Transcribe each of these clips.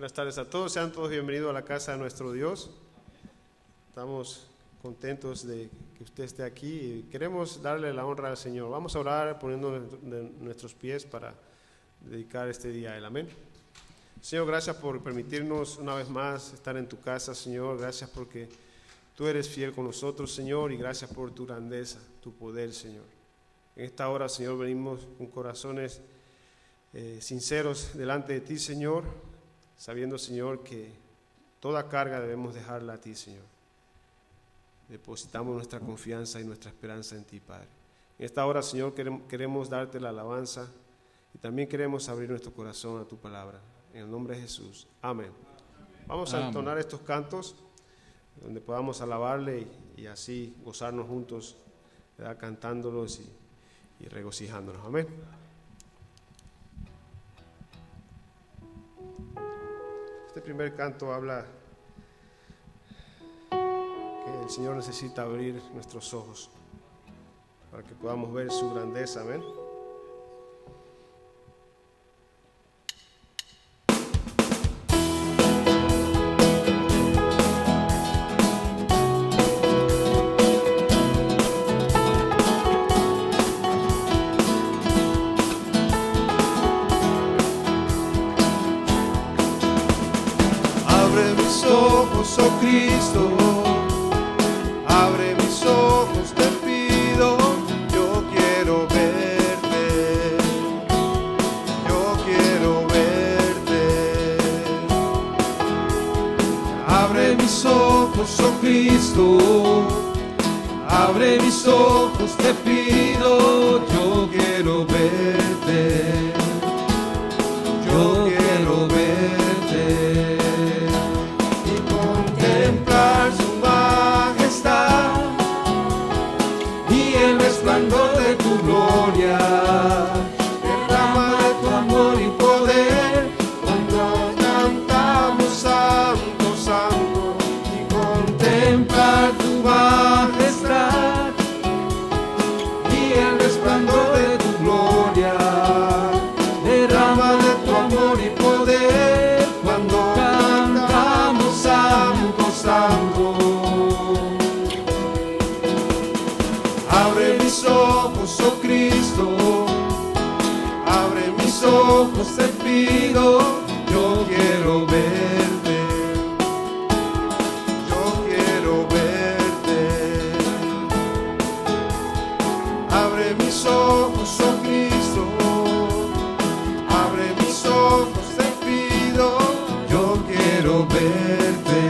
Buenas tardes a todos, sean todos bienvenidos a la casa de nuestro Dios. Estamos contentos de que usted esté aquí y queremos darle la honra al Señor. Vamos a orar poniendo nuestros pies para dedicar este día a Él. Amén. Señor, gracias por permitirnos una vez más estar en tu casa, Señor. Gracias porque tú eres fiel con nosotros, Señor, y gracias por tu grandeza, tu poder, Señor. En esta hora, Señor, venimos con corazones sinceros delante de ti, Señor, sabiendo, Señor, que toda carga debemos dejarla a ti, Señor. Depositamos nuestra confianza y nuestra esperanza en ti, Padre. En esta hora, Señor, queremos darte la alabanza y también queremos abrir nuestro corazón a tu palabra. En el nombre de Jesús. Amén. Vamos a entonar estos cantos donde podamos alabarle y así gozarnos juntos, ¿verdad? Cantándolos y regocijándonos. Amén. Este primer canto habla que el Señor necesita abrir nuestros ojos para que podamos ver su grandeza. Amén. Oh Cristo, abre mis ojos, te pido, yo quiero verte, yo quiero verte. Abre mis ojos, oh Cristo, abre mis ojos, te pido, yo quiero verte, yo quiero verte. Contemplar su majestad y el resplandor de tu gloria, derrama de tu amor y poder cuando cantamos santo, santo. Y contemplar tu majestad y el resplandor de tu gloria, derrama de tu amor y poder cuando cantamos santo, santo. Abre mis ojos, oh Cristo, abre mis ojos, te pido, yo quiero verte, yo quiero verte. Abre mis ojos, oh Cristo, abre mis ojos, te pido, yo quiero verte,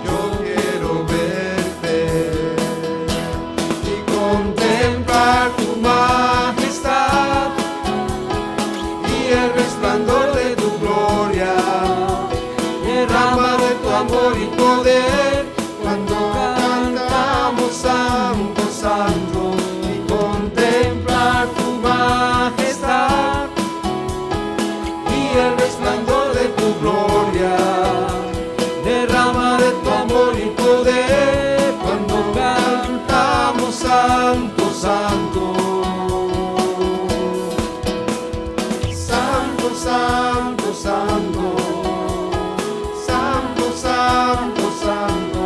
yo quiero verte. Y contemplar tu majestad y el resplandor de tu gloria, derrama de tu amor y poder cuando cantamos santo, santo. Y contemplar tu majestad y el resplandor de tu gloria, derrama de tu amor y poder cuando cantamos santo, santo. Santo, santo, santo, santo, santo, santo,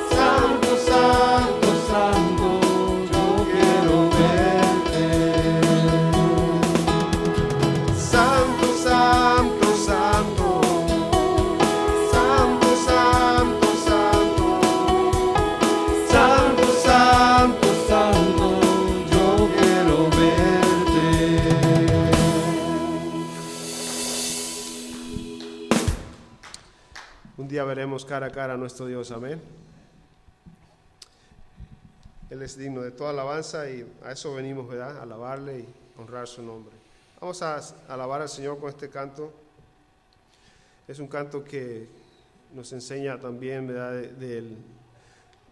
santo, santo, santo, yo quiero verte. Santo, santo, santo, santo, santo, santo, santo, santo, santo, yo quiero verte. Un día veremos cara a cara a nuestro Dios. Amén. Él es digno de toda alabanza y a eso venimos, ¿verdad? A alabarle y honrar su nombre. Vamos a alabar al Señor con este canto. Es un canto que nos enseña también, ¿verdad? De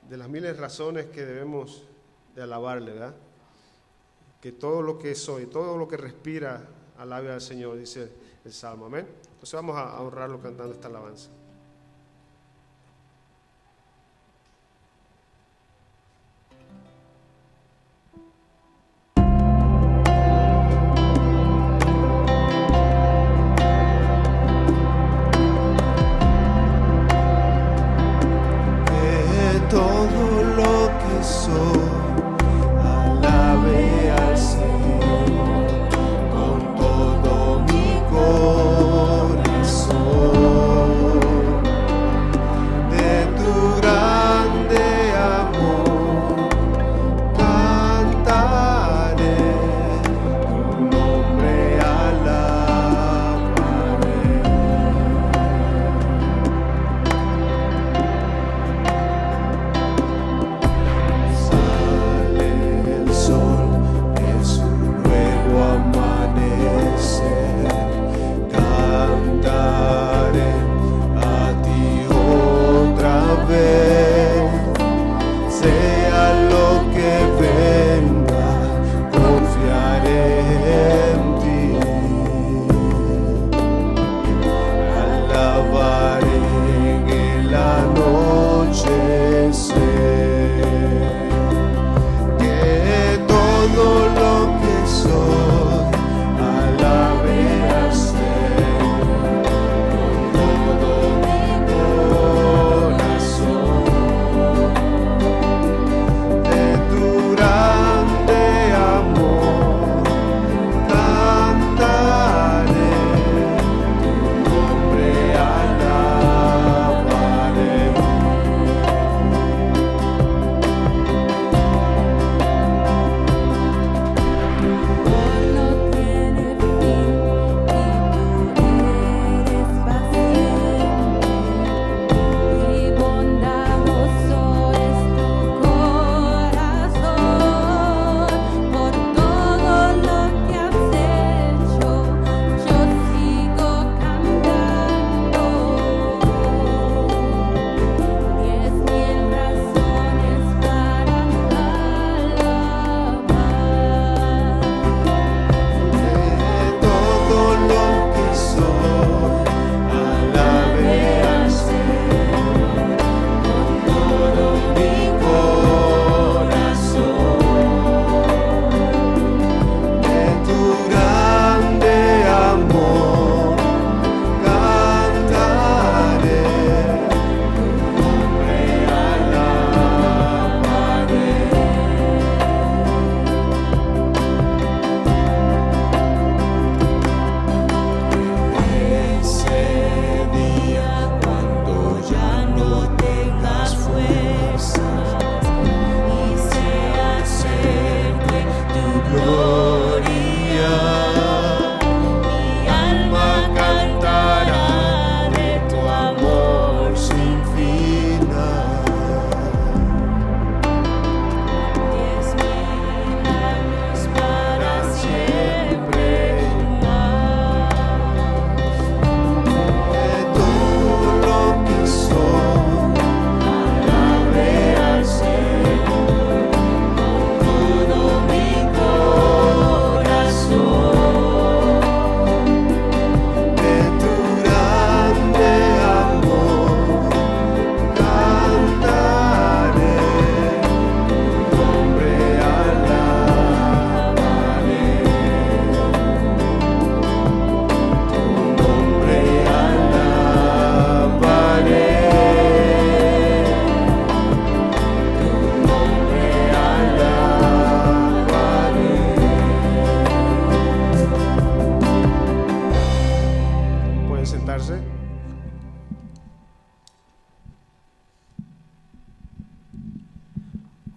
las miles razones que debemos de alabarle, ¿verdad? Que todo lo que soy, todo lo que respira, alabe al Señor, dice el Salmo. Amén. Entonces vamos a honrarlo cantando esta alabanza.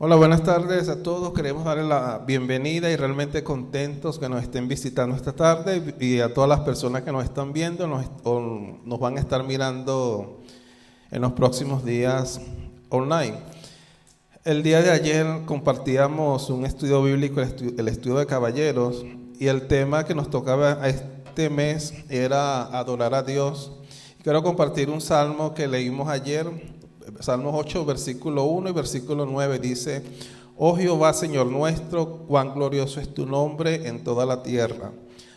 Hola, buenas tardes a todos. Queremos darles la bienvenida y realmente contentos que nos estén visitando esta tarde, y a todas las personas que nos están viendo o nos van a estar mirando en los próximos días online. El día de ayer compartíamos un estudio bíblico, el estudio de caballeros, y el tema que nos tocaba a este mes era adorar a Dios. Quiero compartir un salmo que leímos ayer. Salmos 8, versículo 1 y versículo 9 dice: Oh Jehová, Señor nuestro, cuán glorioso es tu nombre en toda la tierra.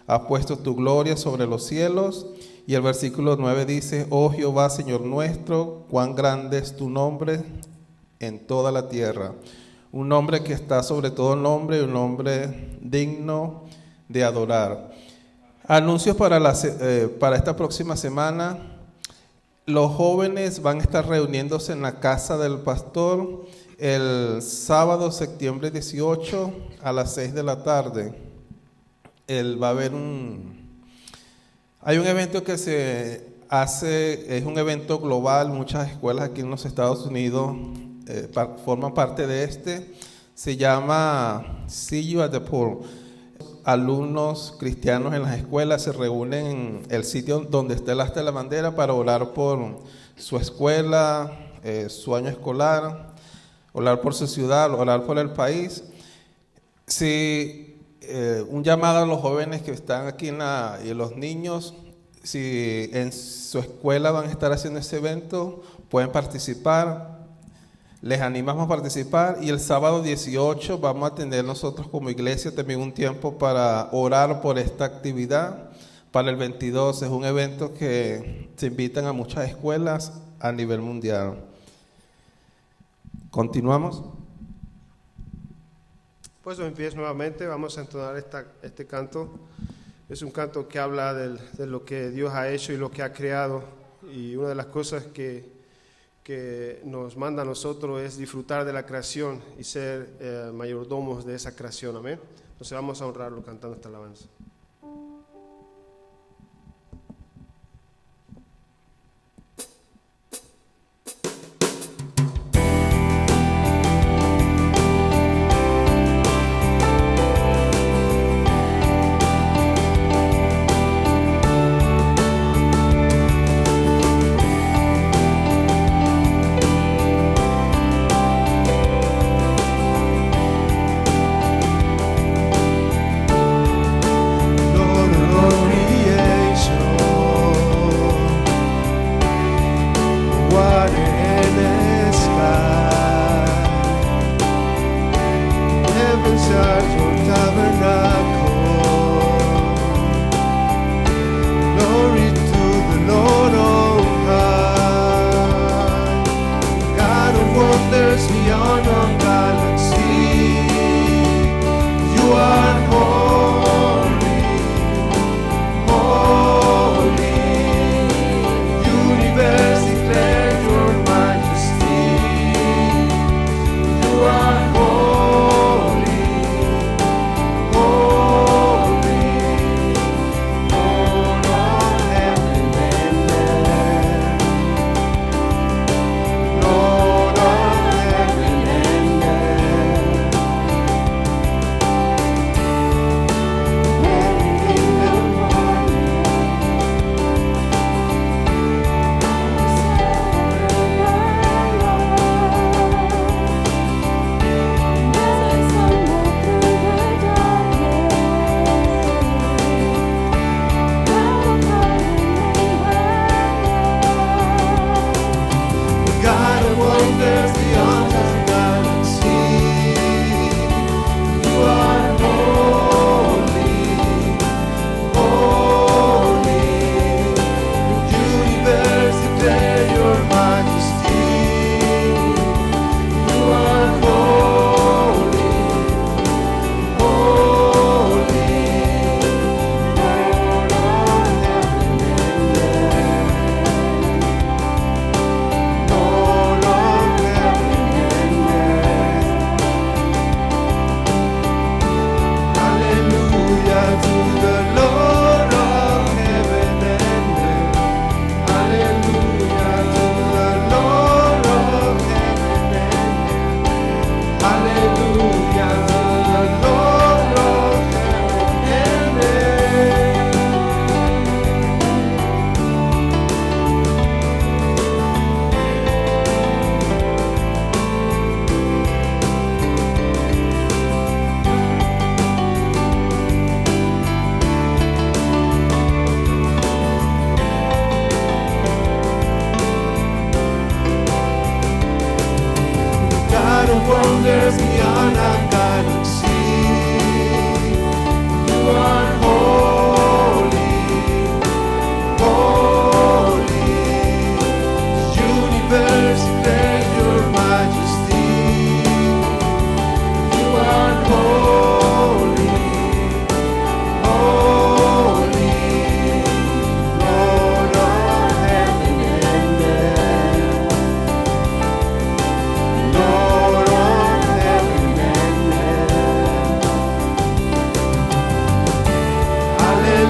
Has puesto tu gloria sobre los cielos. Y el versículo 9 dice: Oh Jehová, Señor nuestro, cuán grande es tu nombre en toda la tierra. Un nombre que está sobre todo nombre y un nombre digno de adorar. Anuncios para esta próxima semana. Los jóvenes van a estar reuniéndose en la casa del pastor el sábado, septiembre 18, a las 6 de la tarde. Va a haber hay un evento que se hace, es un evento global. Muchas escuelas aquí en los Estados Unidos forman parte de este. Se llama See You at the Pool. Alumnos cristianos en las escuelas se reúnen en el sitio donde está el asta de la bandera para orar por su escuela, su año escolar, orar por su ciudad, orar por el país. Un llamado a los jóvenes que están aquí y los niños, si en su escuela van a estar haciendo ese evento, pueden participar. Les animamos a participar, y el sábado 18 vamos a tener nosotros como iglesia también un tiempo para orar por esta actividad. Para el 22 es un evento que se invitan a muchas escuelas a nivel mundial. ¿Continuamos? Puesto en pie nuevamente, vamos a entonar este canto. Es un canto que habla de lo que Dios ha hecho y lo que ha creado, y una de las cosas que nos manda a nosotros es disfrutar de la creación y ser mayordomos de esa creación, amén. Entonces vamos a honrarlo cantando esta alabanza.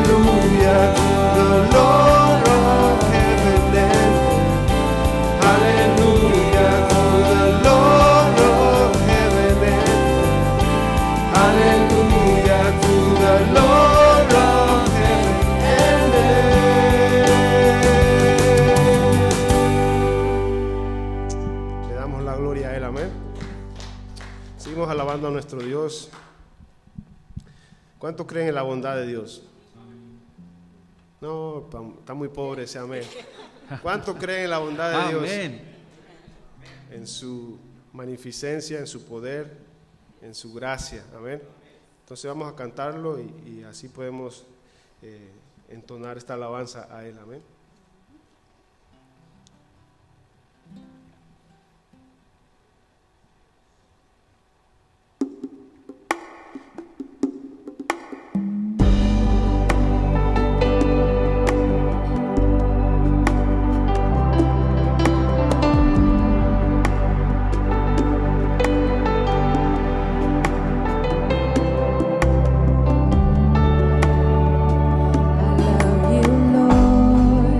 Hallelujah to the Lord of heaven and earth. Hallelujah to the Lord of heaven and earth. Hallelujah to the Lord of heaven and earth. Le damos la gloria a Él, amén. Seguimos alabando a nuestro Dios. ¿Cuántos creen en la bondad de Dios? No, está muy pobre ese amén. ¿Cuántos creen en la bondad de Dios? Amén. En su magnificencia, en su poder, en su gracia, amén. Entonces vamos a cantarlo y así podemos entonar esta alabanza a Él, amén. I love you, Lord.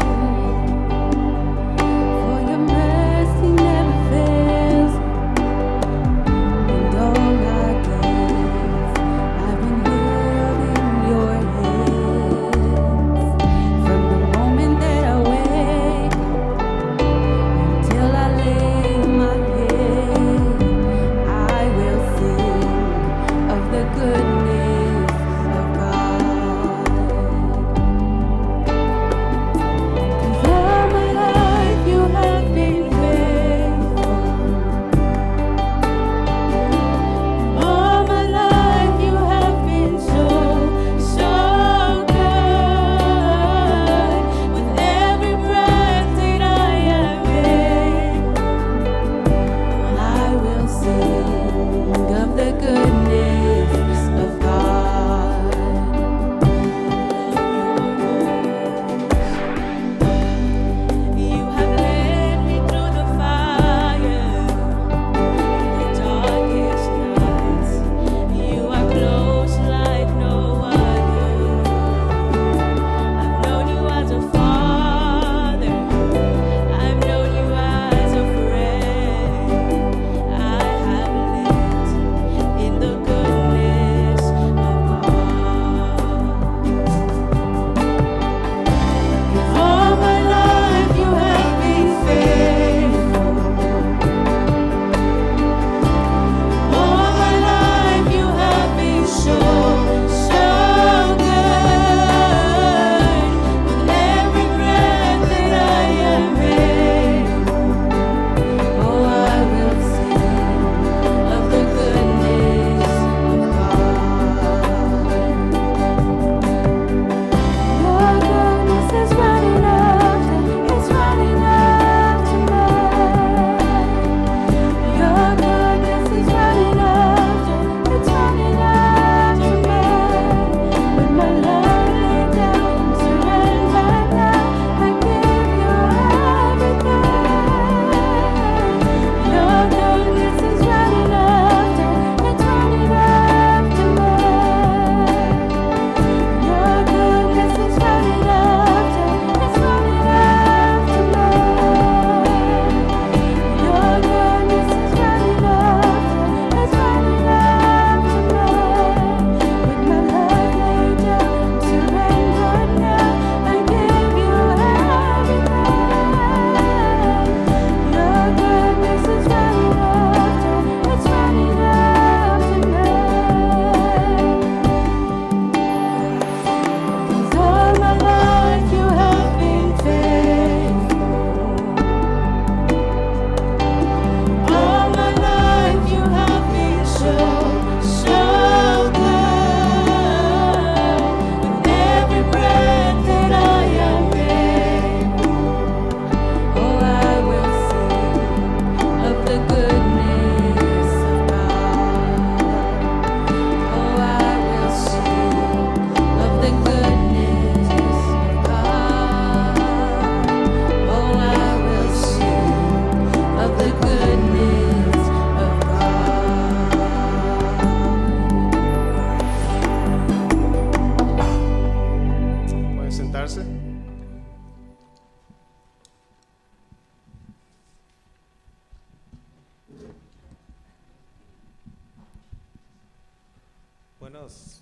sentarse.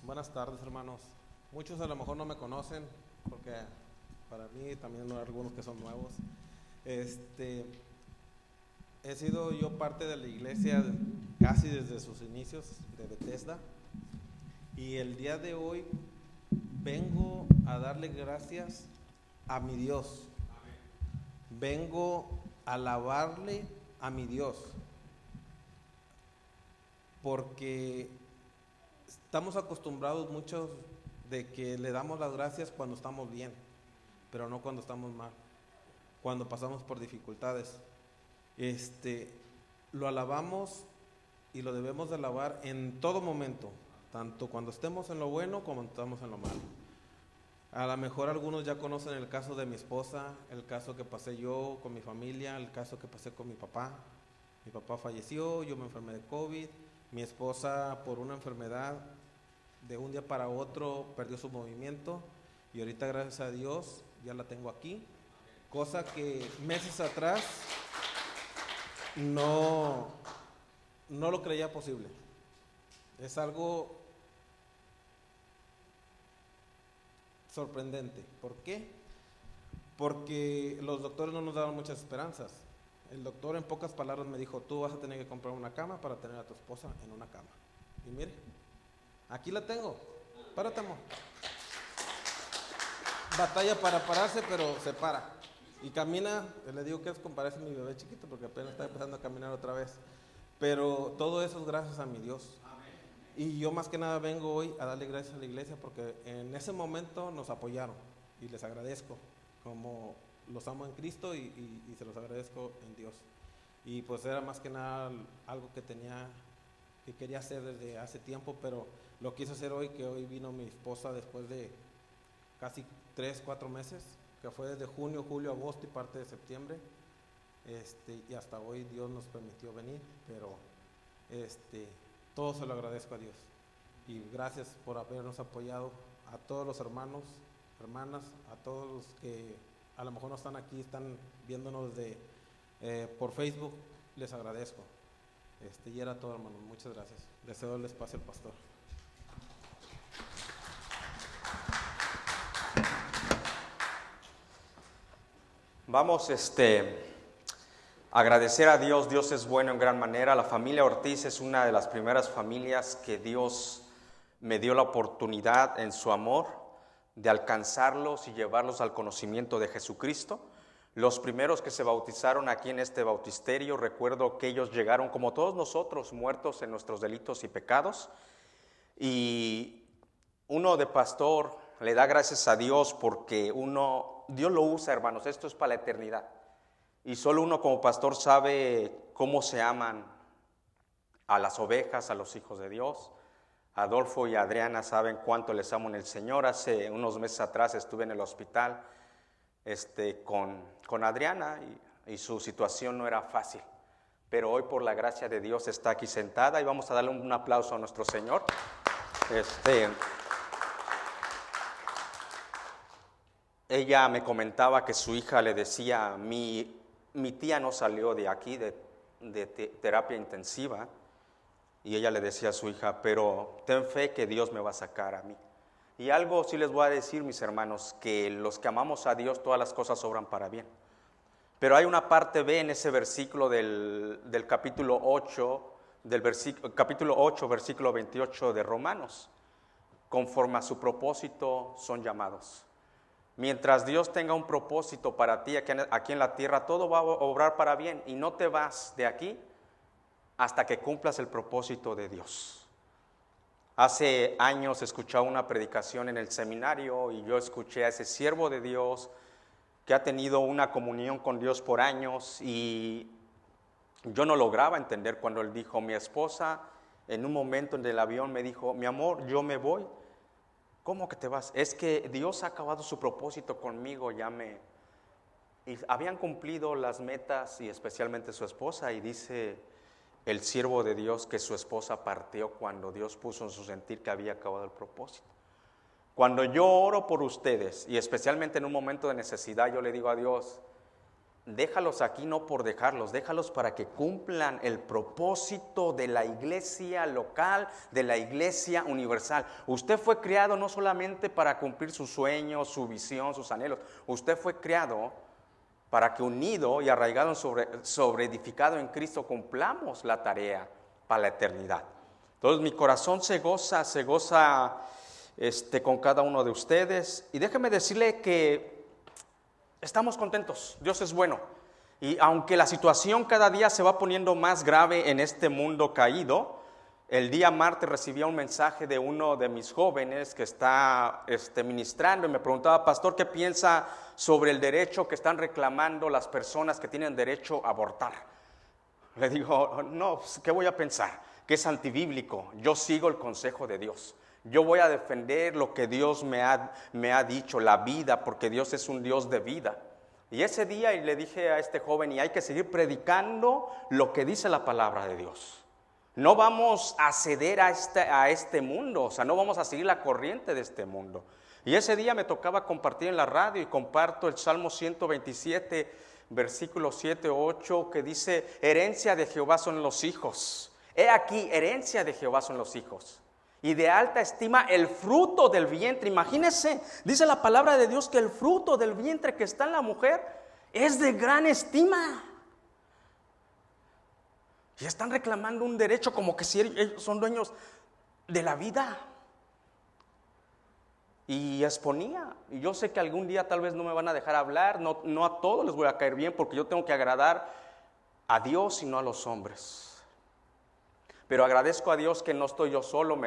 Buenas tardes, hermanos. Muchos a lo mejor no me conocen, porque para mí también hay algunos que son nuevos. He sido yo parte de la iglesia casi desde sus inicios de Bethesda, y el día de hoy vengo a darle gracias a mi Dios. Vengo a alabarle a mi Dios, porque estamos acostumbrados muchos de que le damos las gracias cuando estamos bien, pero no cuando estamos mal, cuando pasamos por dificultades. Lo alabamos y lo debemos de alabar en todo momento, tanto cuando estemos en lo bueno como cuando estamos en lo malo. A lo mejor algunos ya conocen el caso de mi esposa, el caso que pasé yo con mi familia, el caso que pasé con mi papá. Mi papá falleció, yo me enfermé de COVID, mi esposa por una enfermedad de un día para otro perdió su movimiento, y ahorita gracias a Dios ya la tengo aquí, cosa que meses atrás no lo creía posible. Es algo sorprendente. ¿Por qué? Porque los doctores no nos daban muchas esperanzas. El doctor en pocas palabras me dijo: tú vas a tener que comprar una cama para tener a tu esposa en una cama. Y mire, aquí la tengo. Párate, amor. Batalla para pararse, pero se para. Y camina, le digo que es compararse a mi bebé chiquito, porque apenas está empezando a caminar otra vez. Pero todo eso es gracias a mi Dios. Y yo más que nada vengo hoy a darle gracias a la iglesia, porque en ese momento nos apoyaron, y les agradezco, como los amo en Cristo, y se los agradezco en Dios. Y pues era más que nada algo que quería hacer desde hace tiempo, pero lo quise hacer hoy, que hoy vino mi esposa después de casi 3-4 meses, que fue desde junio, julio, agosto y parte de septiembre, y hasta hoy Dios nos permitió venir, pero todo se lo agradezco a Dios. Y gracias por habernos apoyado, a todos los hermanos, hermanas, a todos los que a lo mejor no están aquí, están viéndonos por Facebook, les agradezco. Y era todo, hermano, muchas gracias. Deseo el espacio al pastor. Vamos agradecer a Dios. Dios es bueno en gran manera. La familia Ortiz es una de las primeras familias que Dios me dio la oportunidad en su amor de alcanzarlos y llevarlos al conocimiento de Jesucristo. Los primeros que se bautizaron aquí en este bautisterio, recuerdo que ellos llegaron como todos nosotros, muertos en nuestros delitos y pecados, y uno de pastor le da gracias a Dios porque Dios lo usa, hermanos, esto es para la eternidad, y solo uno como pastor sabe cómo se aman a las ovejas, a los hijos de Dios. Adolfo y Adriana saben cuánto les amo en el Señor. Hace unos meses atrás estuve en el hospital con Adriana, y su situación no era fácil, pero hoy por la gracia de Dios está aquí sentada, y vamos a darle un aplauso a nuestro Señor. Ella me comentaba que su hija le decía: mi tía no salió de aquí de terapia intensiva, y ella le decía a su hija: pero ten fe que Dios me va a sacar a mí. Y algo sí les voy a decir, mis hermanos, que los que amamos a Dios, todas las cosas obran para bien. Pero hay una parte B en ese versículo del capítulo 8, capítulo 8, versículo 28 de Romanos. Conforme a su propósito son llamados. Mientras Dios tenga un propósito para ti aquí en la tierra, todo va a obrar para bien, y no te vas de aquí hasta que cumplas el propósito de Dios. Hace años escuchaba una predicación en el seminario, y yo escuché a ese siervo de Dios que ha tenido una comunión con Dios por años, y yo no lograba entender cuando él dijo: mi esposa en un momento en el avión me dijo: mi amor, yo me voy. ¿Cómo que te vas? Es que Dios ha acabado su propósito conmigo, y habían cumplido las metas, y especialmente su esposa, y dice el siervo de Dios que su esposa partió cuando Dios puso en su sentir que había acabado el propósito. Cuando yo oro por ustedes, y especialmente en un momento de necesidad, yo le digo a Dios, déjalos aquí no por dejarlos, déjalos para que cumplan el propósito de la iglesia local, de la iglesia universal. Usted fue criado no solamente para cumplir sus sueños, su visión, sus anhelos. Usted fue criado para que unido y arraigado sobre edificado en Cristo cumplamos la tarea para la eternidad. Entonces mi corazón se goza con cada uno de ustedes. Y déjeme decirle que estamos contentos, Dios es bueno. Y aunque la situación cada día se va poniendo más grave en este mundo caído, el día martes recibí un mensaje de uno de mis jóvenes que está ministrando y me preguntaba, pastor, ¿qué piensa sobre el derecho que están reclamando las personas que tienen derecho a abortar? Le digo, no, pues, ¿qué voy a pensar? Que es antibíblico. Yo sigo el consejo de Dios. Yo voy a defender lo que Dios me ha dicho, la vida, porque Dios es un Dios de vida. Y ese día le dije a este joven, y hay que seguir predicando lo que dice la palabra de Dios. No vamos a ceder a este mundo, o sea, no vamos a seguir la corriente de este mundo. Y ese día me tocaba compartir en la radio y comparto el Salmo 127, versículos 7, 8, que dice, herencia de Jehová son los hijos. He aquí, herencia de Jehová son los hijos. Y de alta estima el fruto del vientre. Imagínense, dice la palabra de Dios que el fruto del vientre que está en la mujer es de gran estima. Y están reclamando un derecho como que si ellos son dueños de la vida. Y exponía. Y yo sé que algún día tal vez no me van a dejar hablar. No a todos les voy a caer bien porque yo tengo que agradar a Dios y no a los hombres. Pero agradezco a Dios que no estoy yo solo.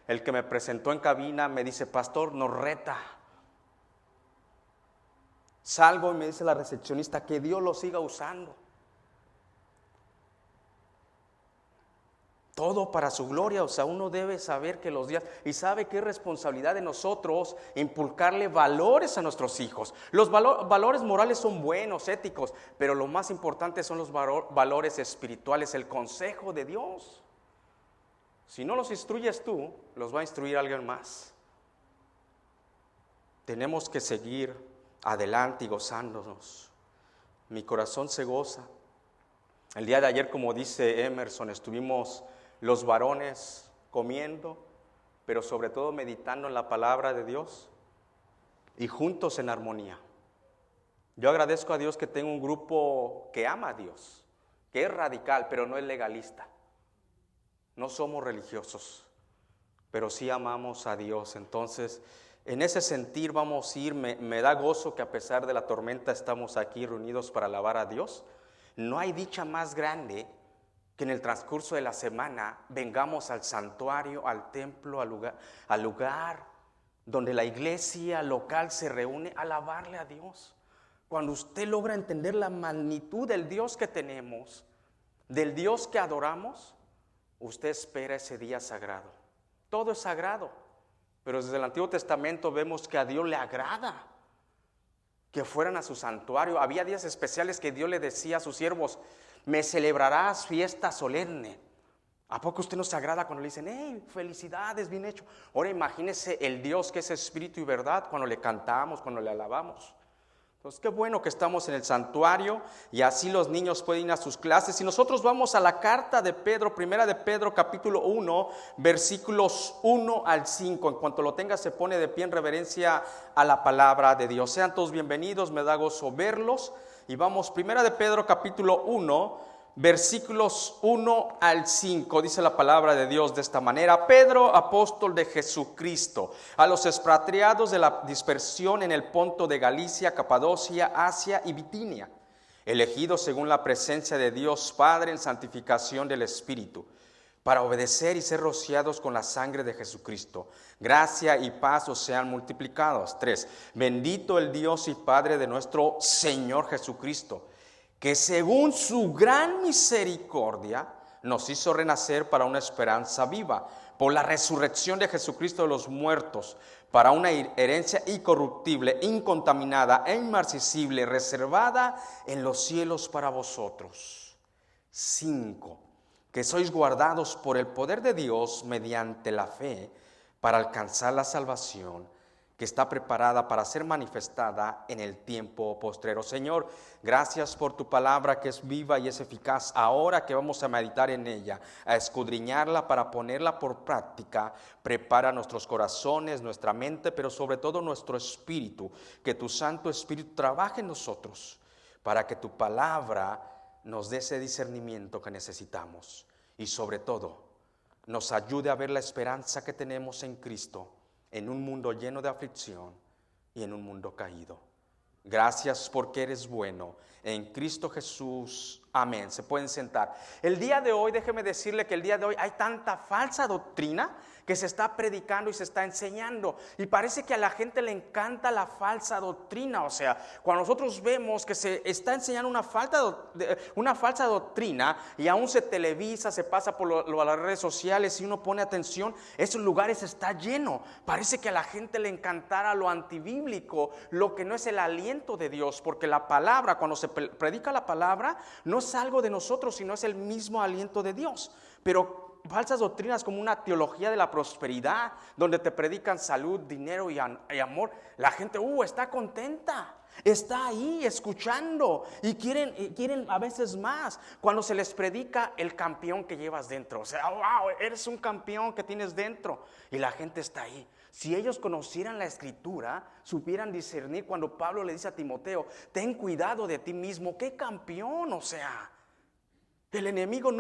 El que me presentó en cabina me dice, pastor, nos reta. Salgo y me dice la recepcionista que Dios lo siga usando. Todo para su gloria, o sea, uno debe saber que los días, y sabe que es responsabilidad de nosotros inculcarle valores a nuestros hijos. Los valores morales son buenos, éticos, pero lo más importante son los valores espirituales, el consejo de Dios. Si no los instruyes tú, los va a instruir alguien más. Tenemos que seguir adelante y gozándonos. Mi corazón se goza. El día de ayer, como dice Emerson, estuvimos los varones comiendo, pero sobre todo meditando en la palabra de Dios y juntos en armonía. Yo agradezco a Dios que tengo un grupo que ama a Dios, que es radical, pero no es legalista. No somos religiosos, pero sí amamos a Dios. Entonces, en ese sentir vamos a ir. Me da gozo que a pesar de la tormenta estamos aquí reunidos para alabar a Dios. No hay dicha más grande que en el transcurso de la semana vengamos al santuario, al templo, al lugar donde la iglesia local se reúne a alabarle a Dios. Cuando usted logra entender la magnitud del Dios que tenemos, del Dios que adoramos, usted espera ese día sagrado. Todo es sagrado, pero desde el Antiguo Testamento vemos que a Dios le agrada que fueran a su santuario. Había días especiales que Dios le decía a sus siervos, me celebrarás fiesta solemne. ¿A poco usted no se agrada cuando le dicen, hey, felicidades, bien hecho? Ahora imagínese el Dios que es espíritu y verdad cuando le cantamos, cuando le alabamos. Entonces, qué bueno que estamos en el santuario y así los niños pueden ir a sus clases. Y nosotros vamos a la carta de Pedro, primera de Pedro, capítulo 1, versículos 1 al 5. En cuanto lo tenga, se pone de pie en reverencia a la palabra de Dios. Sean todos bienvenidos, me da gozo verlos. Y vamos, primera de Pedro, capítulo 1, versículos 1 al 5, dice la palabra de Dios de esta manera. Pedro, apóstol de Jesucristo, a los expatriados de la dispersión en el Ponto de Galicia, Capadocia, Asia y Bitinia, elegidos según la presencia de Dios Padre en santificación del Espíritu, para obedecer y ser rociados con la sangre de Jesucristo. Gracia y paz os sean multiplicados. 3. Bendito el Dios y Padre de nuestro Señor Jesucristo, que según su gran misericordia nos hizo renacer para una esperanza viva, por la resurrección de Jesucristo de los muertos, para una herencia incorruptible, incontaminada e inmarcesible, reservada en los cielos para vosotros. 5. Que sois guardados por el poder de Dios mediante la fe, para alcanzar la salvación que está preparada para ser manifestada en el tiempo postrero. Señor, gracias por tu palabra que es viva y es eficaz. Ahora que vamos a meditar en ella, a escudriñarla para ponerla por práctica, prepara nuestros corazones, nuestra mente, pero sobre todo nuestro espíritu. Que tu Santo Espíritu trabaje en nosotros para que tu palabra nos dé ese discernimiento que necesitamos. Y sobre todo, nos ayude a ver la esperanza que tenemos en Cristo, en un mundo lleno de aflicción y en un mundo caído. Gracias porque eres bueno. En Cristo Jesús. Amén. Se pueden sentar. El día de hoy, déjeme decirle que el día de hoy hay tanta falsa doctrina que se está predicando y se está enseñando. Y parece que a la gente le encanta la falsa doctrina. O sea, cuando nosotros vemos que se está enseñando una falsa doctrina y aún se televisa, se pasa por las redes sociales y uno pone atención, esos lugares está lleno. Parece que a la gente le encantara lo antibíblico, lo que no es el aliento de Dios. Porque la palabra, cuando se predica la palabra, no es algo de nosotros, sino es el mismo aliento de Dios. Pero falsas doctrinas como una teología de la prosperidad, donde te predican salud, dinero y amor, la gente está contenta, está ahí escuchando y quieren a veces más cuando se les predica el campeón que llevas dentro. O sea, wow, eres un campeón que tienes dentro y la gente está ahí. Si ellos conocieran la Escritura, supieran discernir cuando Pablo le dice a Timoteo, ten cuidado de ti mismo. ¡Qué campeón! O sea, el enemigo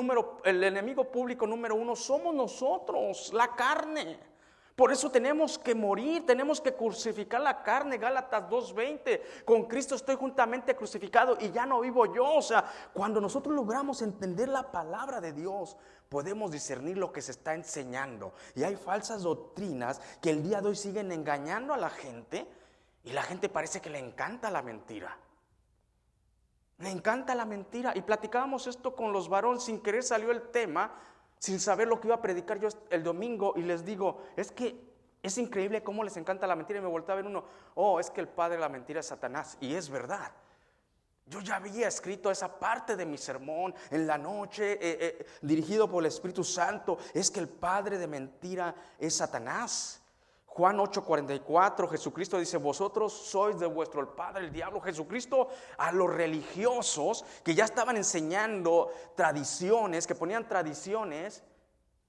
público número uno somos nosotros, la carne. Por eso tenemos que morir, tenemos que crucificar la carne. Gálatas 2:20, con Cristo estoy juntamente crucificado y ya no vivo yo. O sea, cuando nosotros logramos entender la palabra de Dios, podemos discernir lo que se está enseñando. Y hay falsas doctrinas que el día de hoy siguen engañando a la gente y la gente parece que le encanta la mentira. Le encanta la mentira. Y platicábamos esto con los varones, sin querer salió el tema, sin saber lo que iba a predicar yo el domingo, y les digo, es que es increíble cómo les encanta la mentira. Y me volteé a ver uno, es que el padre de la mentira es Satanás. Y es verdad. Yo ya había escrito esa parte de mi sermón en la noche, dirigido por el Espíritu Santo. Es que el padre de mentira es Satanás. Juan 8:44, Jesucristo dice, vosotros sois de vuestro el padre, el diablo. Jesucristo a los religiosos que ya estaban enseñando tradiciones, que ponían tradiciones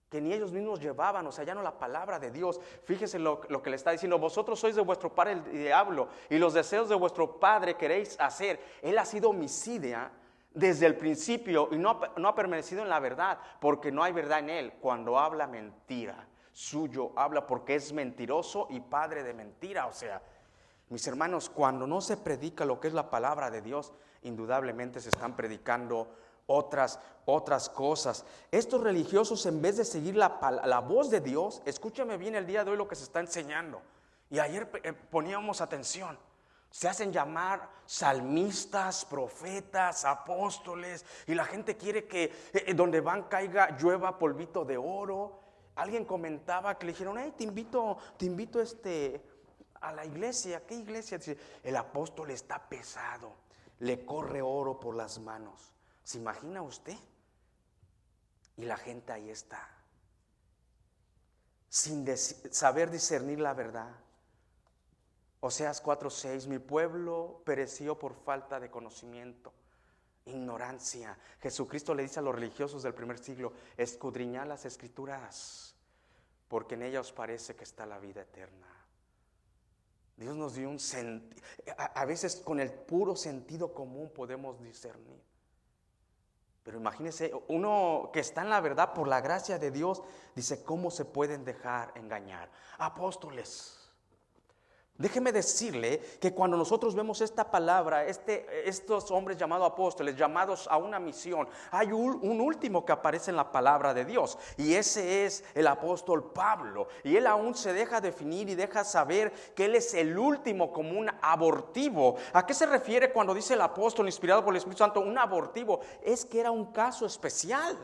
que ni ellos mismos llevaban, o sea, ya no la palabra de Dios. Fíjese lo que le está diciendo, vosotros sois de vuestro padre el diablo y los deseos de vuestro padre queréis hacer. Él ha sido homicida desde el principio y no ha permanecido en la verdad, porque no hay verdad en él. Cuando habla mentira, suyo habla, porque es mentiroso y padre de mentira. O sea, mis hermanos, cuando no se predica lo que es la palabra de Dios, indudablemente se están predicando otras cosas. Estos religiosos, en vez de seguir la voz de Dios, escúchame bien el día de hoy lo que se está enseñando. Y ayer poníamos atención. Se hacen llamar salmistas, profetas, apóstoles, y la gente quiere que donde van llueva polvito de oro. Alguien comentaba que le dijeron, te invito a la iglesia. ¿Qué iglesia? Dice, el apóstol está pesado, le corre oro por las manos. ¿Se imagina usted? Y la gente ahí está, sin saber discernir la verdad. Oseas 4:6, mi pueblo pereció por falta de conocimiento, ignorancia. Jesucristo le dice a los religiosos del primer siglo, escudriñad las escrituras, porque en ellas os parece que está la vida eterna. Dios nos dio a veces con el puro sentido común podemos discernir. Pero imagínese, uno que está en la verdad por la gracia de Dios, dice, ¿cómo se pueden dejar engañar? Apóstoles. Déjeme decirle que cuando nosotros vemos esta palabra, estos hombres llamados apóstoles, llamados a una misión, hay un último que aparece en la palabra de Dios, y ese es el apóstol Pablo. Y él aún se deja definir y deja saber que él es el último como un abortivo. ¿A qué se refiere cuando dice el apóstol inspirado por el Espíritu Santo, un abortivo? Es que era un caso especial.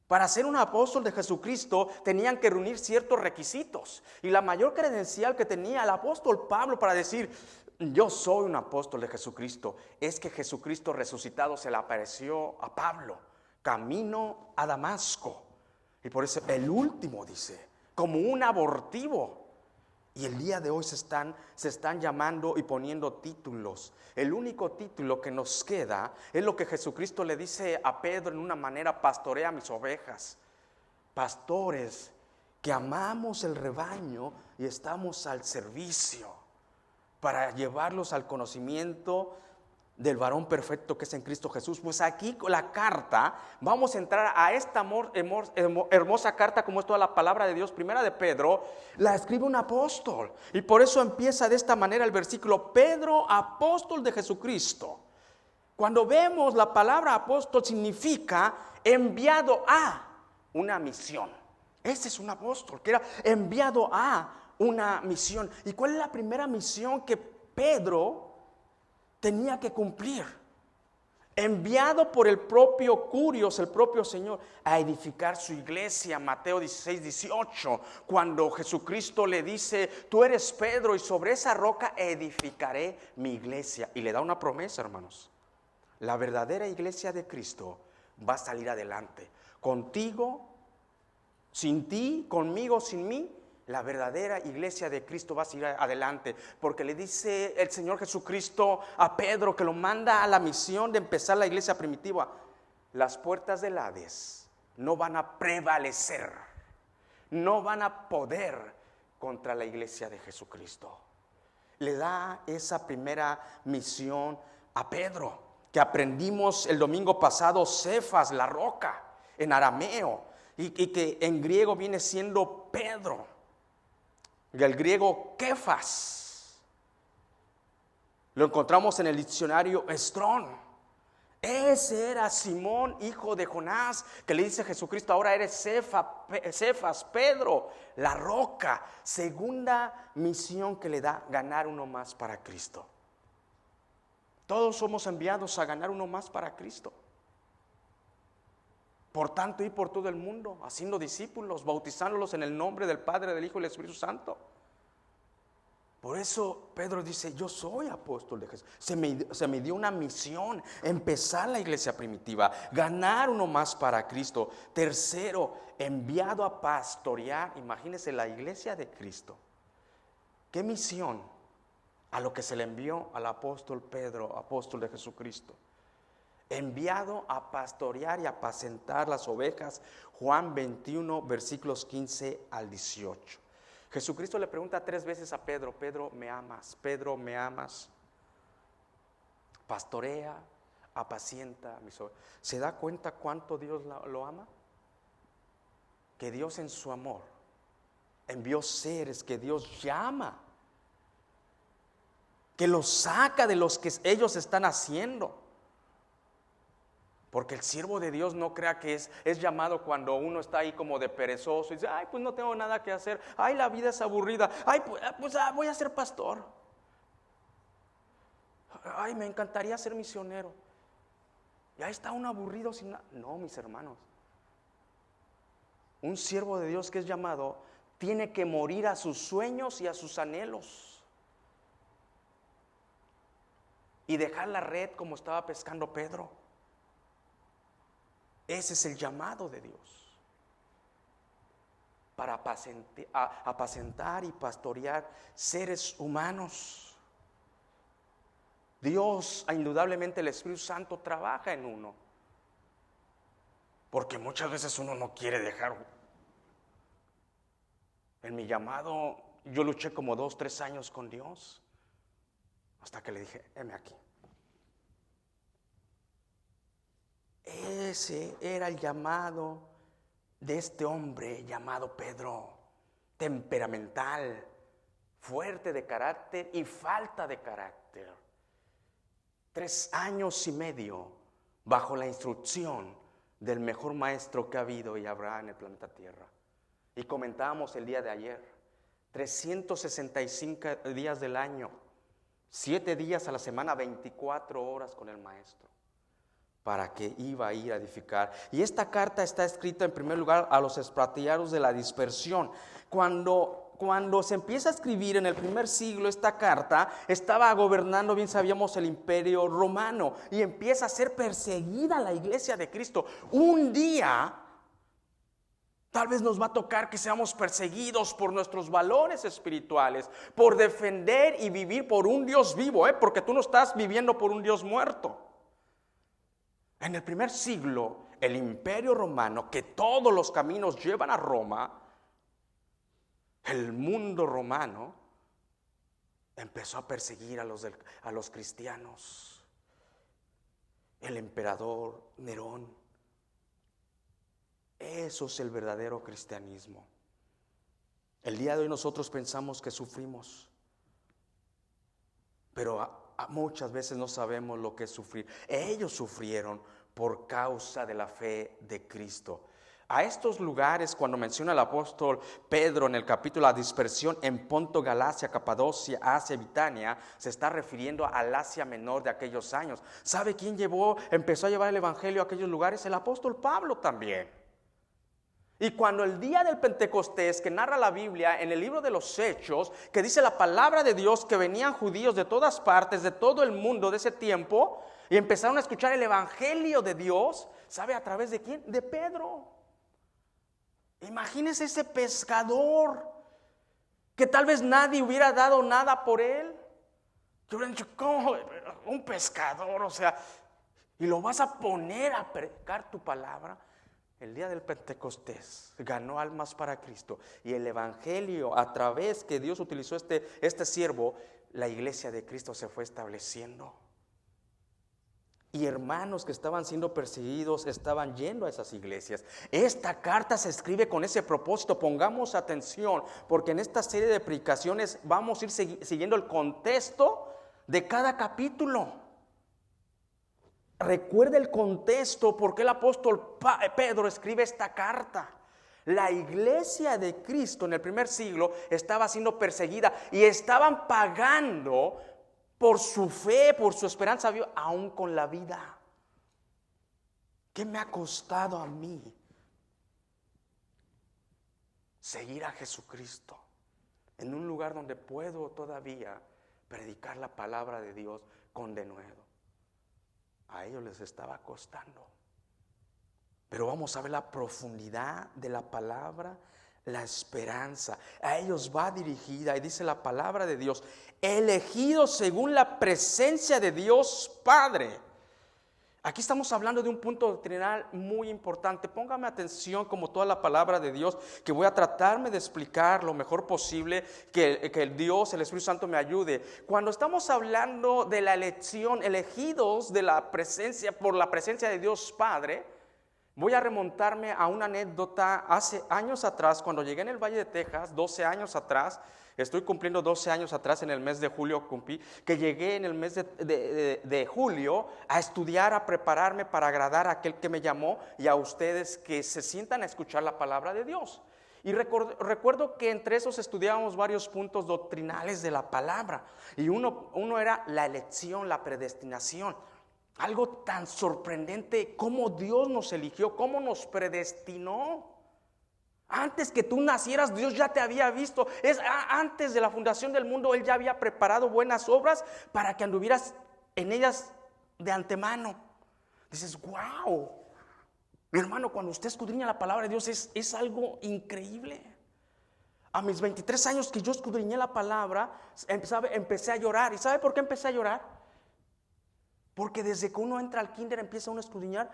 Para ser un apóstol de Jesucristo tenían que reunir ciertos requisitos. Y la mayor credencial que tenía el apóstol Pablo para decir, yo soy un apóstol de Jesucristo, es que Jesucristo resucitado se le apareció a Pablo, camino a Damasco. Y por eso el último dice, como un abortivo. Y el día de hoy se están llamando y poniendo títulos. El único título que nos queda es lo que Jesucristo le dice a Pedro en una manera: pastorea mis ovejas. Pastores que amamos el rebaño y estamos al servicio para llevarlos al conocimiento del varón perfecto que es en Cristo Jesús. Pues aquí con la carta, vamos a entrar a esta hermosa carta, como es toda la palabra de Dios, primera de Pedro, la escribe un apóstol. Y por eso empieza de esta manera el versículo: Pedro, apóstol de Jesucristo. Cuando vemos la palabra apóstol, significa enviado a una misión. Ese es un apóstol, que era enviado a una misión. ¿Y cuál es la primera misión que Pedro tenía que cumplir? Enviado por el propio Curios, el propio Señor, a edificar su iglesia. Mateo 16, 18, cuando Jesucristo le dice: tú eres Pedro y sobre esa roca edificaré mi iglesia. Y le da una promesa, hermanos: la verdadera iglesia de Cristo va a salir adelante. Contigo, sin ti, conmigo, sin mí. La verdadera iglesia de Cristo va a seguir adelante, porque le dice el Señor Jesucristo a Pedro, que lo manda a la misión de empezar la iglesia primitiva: las puertas del Hades no van a prevalecer, no van a poder contra la iglesia de Jesucristo. Le da esa primera misión a Pedro, que aprendimos el domingo pasado: Cefas, la roca, en arameo, y que en griego viene siendo Pedro. Y el griego Kefas lo encontramos en el diccionario Strong. Ese era Simón, hijo de Jonás, que le dice a Jesucristo: ahora eres Cefas, Pedro, la roca. Segunda misión que le da: ganar uno más para Cristo. Todos somos enviados a ganar uno más para Cristo. Por tanto, ir por todo el mundo, haciendo discípulos, bautizándolos en el nombre del Padre, del Hijo y del Espíritu Santo. Por eso Pedro dice: yo soy apóstol de Jesús. Se me dio una misión: empezar la iglesia primitiva, ganar uno más para Cristo. Tercero, enviado a pastorear. Imagínense la iglesia de Cristo. ¿Qué misión a lo que se le envió al apóstol Pedro, apóstol de Jesucristo? Enviado a pastorear y apacentar las ovejas. Juan 21, versículos 15 al 18. Jesucristo le pregunta 3 veces a Pedro: Pedro, ¿me amas? Pedro, ¿me amas? Pastorea, apacienta mis ovejas. ¿Se da cuenta cuánto Dios lo ama? Que Dios en su amor envió seres que Dios llama, que los saca de los que ellos están haciendo. Porque el siervo de Dios no crea que es llamado cuando uno está ahí como de perezoso y dice: ay, pues no tengo nada que hacer, ay, la vida es aburrida, ay, pues voy a ser pastor, ay, me encantaría ser misionero. Y ahí está un aburrido sin nada. No, mis hermanos, un siervo de Dios que es llamado tiene que morir a sus sueños y a sus anhelos y dejar la red como estaba pescando Pedro. Ese es el llamado de Dios, para apacentar y pastorear seres humanos. Dios, indudablemente el Espíritu Santo trabaja en uno, porque muchas veces uno no quiere dejar. En mi llamado yo luché como 2-3 años con Dios, hasta que le dije: heme aquí. Ese era el llamado de este hombre llamado Pedro: temperamental, fuerte de carácter y falta de carácter. 3 años y medio bajo la instrucción del mejor maestro que ha habido y habrá en el planeta Tierra. Y comentábamos el día de ayer: 365 días del año, 7 días a la semana, 24 horas con el maestro, para que iba a ir a edificar. Y esta carta está escrita en primer lugar a los expatriados de la dispersión. Cuando se empieza a escribir en el primer siglo, esta carta estaba gobernando, bien sabíamos, el Imperio Romano, y empieza a ser perseguida la iglesia de Cristo. Un día Tal vez nos va a tocar que seamos perseguidos por nuestros valores espirituales, por defender y vivir por un Dios vivo, porque tú no estás viviendo por un Dios muerto. En el primer siglo, el Imperio Romano, que todos los caminos llevan a Roma, el mundo romano empezó a perseguir a los cristianos. El emperador Nerón. Eso es el verdadero cristianismo. El día de hoy nosotros pensamos que sufrimos, pero muchas veces no sabemos lo que es sufrir. Ellos sufrieron por causa de la fe de Cristo. A estos lugares, cuando menciona el apóstol Pedro en el capítulo la dispersión en Ponto, Galacia, Capadocia, Asia, Bitania, se está refiriendo al Asia Menor de aquellos años. ¿Sabe quién empezó a llevar el evangelio a aquellos lugares? El apóstol Pablo también. Y cuando el día del Pentecostés, que narra la Biblia en el libro de los Hechos, que dice la palabra de Dios, que venían judíos de todas partes, de todo el mundo de ese tiempo, y empezaron a escuchar el evangelio de Dios, ¿sabe a través de quién? De Pedro. Imagínese ese pescador, que tal vez nadie hubiera dado nada por él. Yo hubiera dicho, ¿cómo? Un pescador, o sea, y lo vas a poner a predicar tu palabra. El día del Pentecostés ganó almas para Cristo, y el evangelio, a través que Dios utilizó este siervo, la iglesia de Cristo se fue estableciendo. Y hermanos que estaban siendo perseguidos estaban yendo a esas iglesias. Esta carta se escribe con ese propósito. Pongamos atención, porque en esta serie de predicaciones vamos a ir siguiendo el contexto de cada capítulo. Recuerde el contexto porque el apóstol Pedro escribe esta carta. La iglesia de Cristo en el primer siglo estaba siendo perseguida y estaban pagando por su fe, por su esperanza, aún con la vida. ¿Qué me ha costado a mí seguir a Jesucristo en un lugar donde puedo todavía predicar la palabra de Dios con denuedo? A ellos les estaba costando. Pero vamos a ver la profundidad de la palabra, la esperanza. A ellos va dirigida, y dice la palabra de Dios, elegidos según la presencia de Dios Padre. Aquí estamos hablando de un punto doctrinal muy importante. Póngame atención, como toda la palabra de Dios, que voy a tratarme de explicar lo mejor posible, que el Dios, el Espíritu Santo me ayude. Cuando estamos hablando de la elección, elegidos de la presencia, por la presencia de Dios Padre, voy a remontarme a una anécdota hace años atrás, cuando llegué en el Valle de Texas, 12 años atrás. Estoy cumpliendo 12 años atrás, en el mes de julio cumplí, que llegué en el mes de julio a estudiar, a prepararme para agradar a aquel que me llamó y a ustedes que se sientan a escuchar la palabra de Dios. Y recuerdo que entre esos estudiábamos varios puntos doctrinales de la palabra, y uno era la elección, la predestinación. Algo tan sorprendente, cómo Dios nos eligió, cómo nos predestinó. Antes que tú nacieras, Dios ya te había visto. Antes de la fundación del mundo, Él ya había preparado buenas obras para que anduvieras en ellas de antemano. Dices, wow, mi hermano, cuando usted escudriña la palabra de Dios es algo increíble. A mis 23 años que yo escudriñé la palabra, empecé a llorar. ¿Y sabe por qué empecé a llorar? Porque desde que uno entra al kinder empieza uno a escudriñar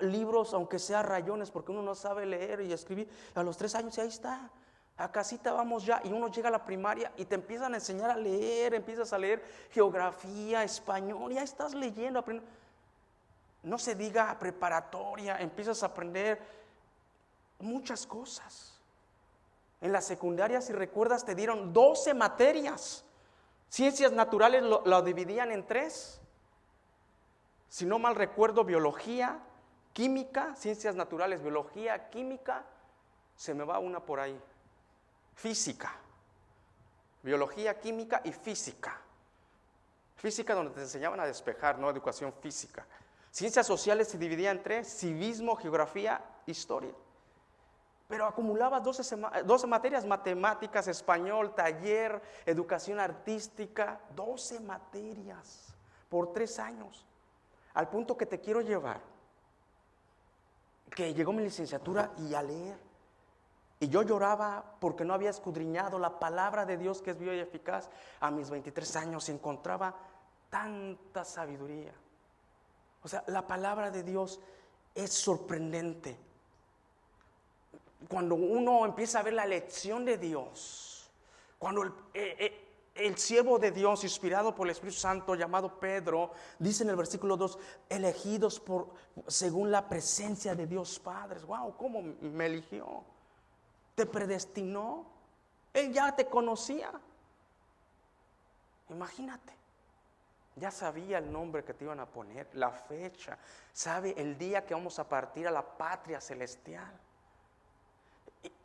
libros, aunque sea rayones, porque uno no sabe leer y escribir. A los 3 años y ahí está, a casita vamos ya. Y uno llega a la primaria y te empiezan a enseñar a leer, empiezas a leer geografía, español, ya estás leyendo, aprendiendo. No se diga preparatoria, empiezas a aprender muchas cosas. En la secundaria, si recuerdas, te dieron 12 materias. Ciencias naturales lo dividían en 3. Si no mal recuerdo, biología, química, ciencias naturales, biología, química, se me va una por ahí. Física, biología, química y física. Física donde te enseñaban a despejar, no educación física. Ciencias sociales se dividían en 3, civismo, geografía, historia. Pero acumulabas 12 materias, matemáticas, español, taller, educación artística, 12 materias por 3 años. Al punto que te quiero llevar, que llegó mi licenciatura y a leer. Y yo lloraba porque no había escudriñado la palabra de Dios, que es viva y eficaz. A mis 23 años encontraba tanta sabiduría. O sea, la palabra de Dios es sorprendente. Cuando uno empieza a ver la lección de Dios, cuando el siervo de Dios, inspirado por el Espíritu Santo, llamado Pedro, dice en el versículo 2, elegidos según la presencia de Dios Padre. Wow, ¿cómo me eligió? Te predestinó. Él ya te conocía. Imagínate. Ya sabía el nombre que te iban a poner, la fecha, sabe el día que vamos a partir a la patria celestial.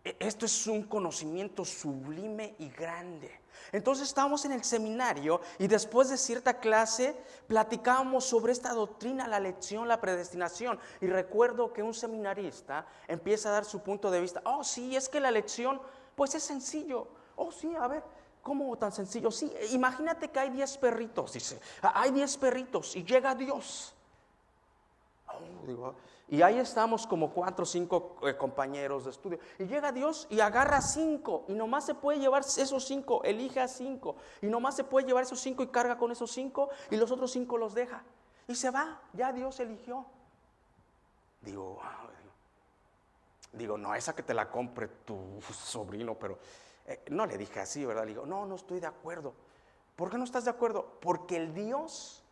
Esto es un conocimiento sublime y grande. Entonces estábamos en el seminario y después de cierta clase platicábamos sobre esta doctrina, la elección, la predestinación. Y recuerdo que un seminarista empieza a dar su punto de vista. Oh, sí, es que la elección pues es sencillo. Oh, sí, a ver, ¿cómo tan sencillo? Sí, imagínate que hay 10 perritos, dice. Hay 10 perritos y llega Dios. Oh, digo, y ahí estamos como 4 o 5 compañeros de estudio. Y llega Dios y agarra 5. Y nomás se puede llevar esos 5, elige a 5. Y nomás se puede llevar esos 5 y carga con esos 5. Y los otros 5 los deja. Y se va, ya Dios eligió. Digo, no, esa que te la compre tu sobrino, pero no le dije así, ¿verdad? Le digo, no estoy de acuerdo. ¿Por qué no estás de acuerdo? Porque el Dios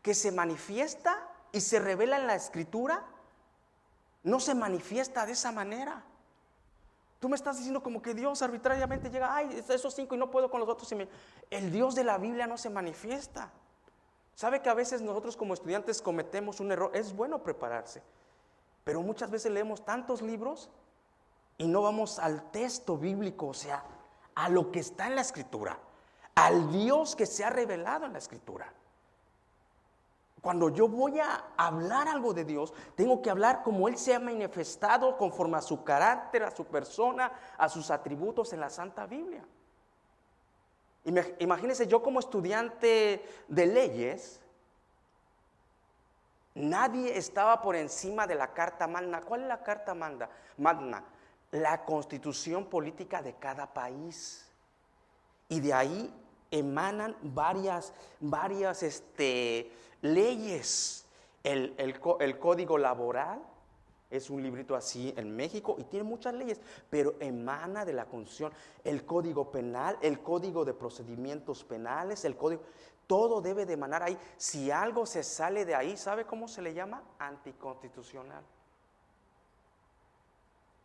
que se manifiesta y se revela en la Escritura no se manifiesta de esa manera. Tú me estás diciendo como que Dios arbitrariamente llega, ay, esos 5 y no puedo con los otros. El Dios de la Biblia no se manifiesta. ¿Sabe que a veces nosotros como estudiantes cometemos un error? Es bueno prepararse, pero muchas veces leemos tantos libros y no vamos al texto bíblico, o sea, a lo que está en la Escritura, al Dios que se ha revelado en la Escritura. Cuando yo voy a hablar algo de Dios, tengo que hablar como Él se ha manifestado conforme a su carácter, a su persona, a sus atributos en la Santa Biblia. Imagínense, yo como estudiante de leyes, nadie estaba por encima de la Carta Magna. ¿Cuál es la Carta Magna? La constitución política de cada país. Y de ahí emanan varias leyes. El Código Laboral es un librito así en México y tiene muchas leyes, pero emana de la Constitución. El Código Penal, el Código de Procedimientos Penales, todo debe de emanar ahí. Si algo se sale de ahí, ¿sabe cómo se le llama? Anticonstitucional.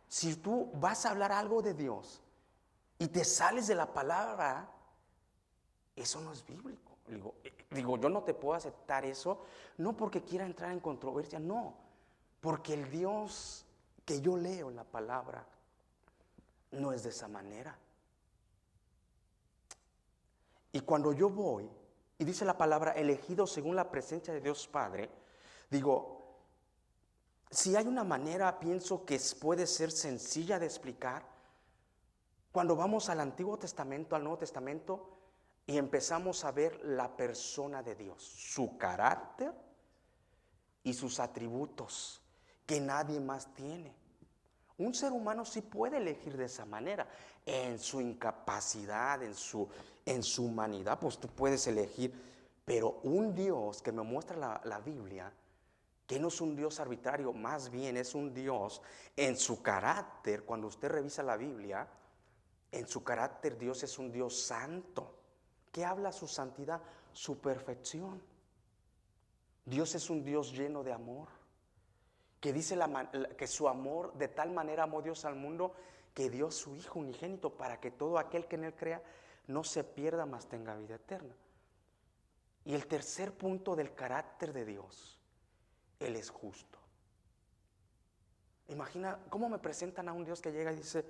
Si tú vas a hablar algo de Dios y te sales de la palabra, eso no es bíblico. Digo, yo no te puedo aceptar eso, no porque quiera entrar en controversia, no, porque el Dios que yo leo en la palabra no es de esa manera. Y cuando yo voy, y dice la palabra, elegido según la presencia de Dios Padre, digo, si hay una manera, pienso que puede ser sencilla de explicar, cuando vamos al Antiguo Testamento, al Nuevo Testamento, y empezamos a ver la persona de Dios, su carácter y sus atributos que nadie más tiene. Un ser humano sí puede elegir de esa manera, en su incapacidad, en su humanidad, pues tú puedes elegir, pero un Dios que me muestra la Biblia, que no es un Dios arbitrario, más bien es un Dios en su carácter. Cuando usted revisa la Biblia, en su carácter Dios es un Dios santo. ¿Qué habla su santidad? Su perfección. Dios es un Dios lleno de amor, que dice que su amor, de tal manera amó Dios al mundo, que dio su Hijo unigénito para que todo aquel que en Él crea no se pierda, mas tenga vida eterna. Y el tercer punto del carácter de Dios, Él es justo. Imagina cómo me presentan a un Dios que llega y dice,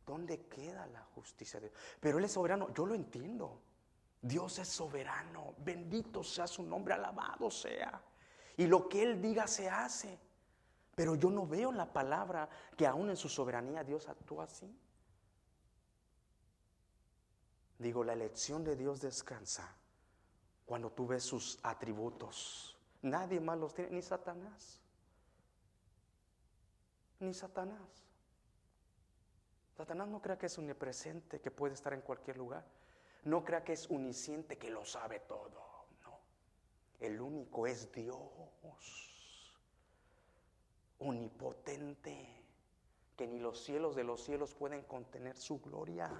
¿dónde queda la justicia de Dios? Pero Él es soberano, yo lo entiendo. Dios es soberano, bendito sea su nombre, alabado sea. Y lo que Él diga se hace. Pero yo no veo en la palabra que aún en su soberanía Dios actúa así. Digo, la elección de Dios descansa cuando tú ves sus atributos. Nadie más los tiene, ni Satanás. Ni Satanás. Satanás no crea que es omnipresente, que puede estar en cualquier lugar. No crea que es omnisciente, que lo sabe todo. No. El único es Dios. Omnipotente, que ni los cielos de los cielos pueden contener su gloria.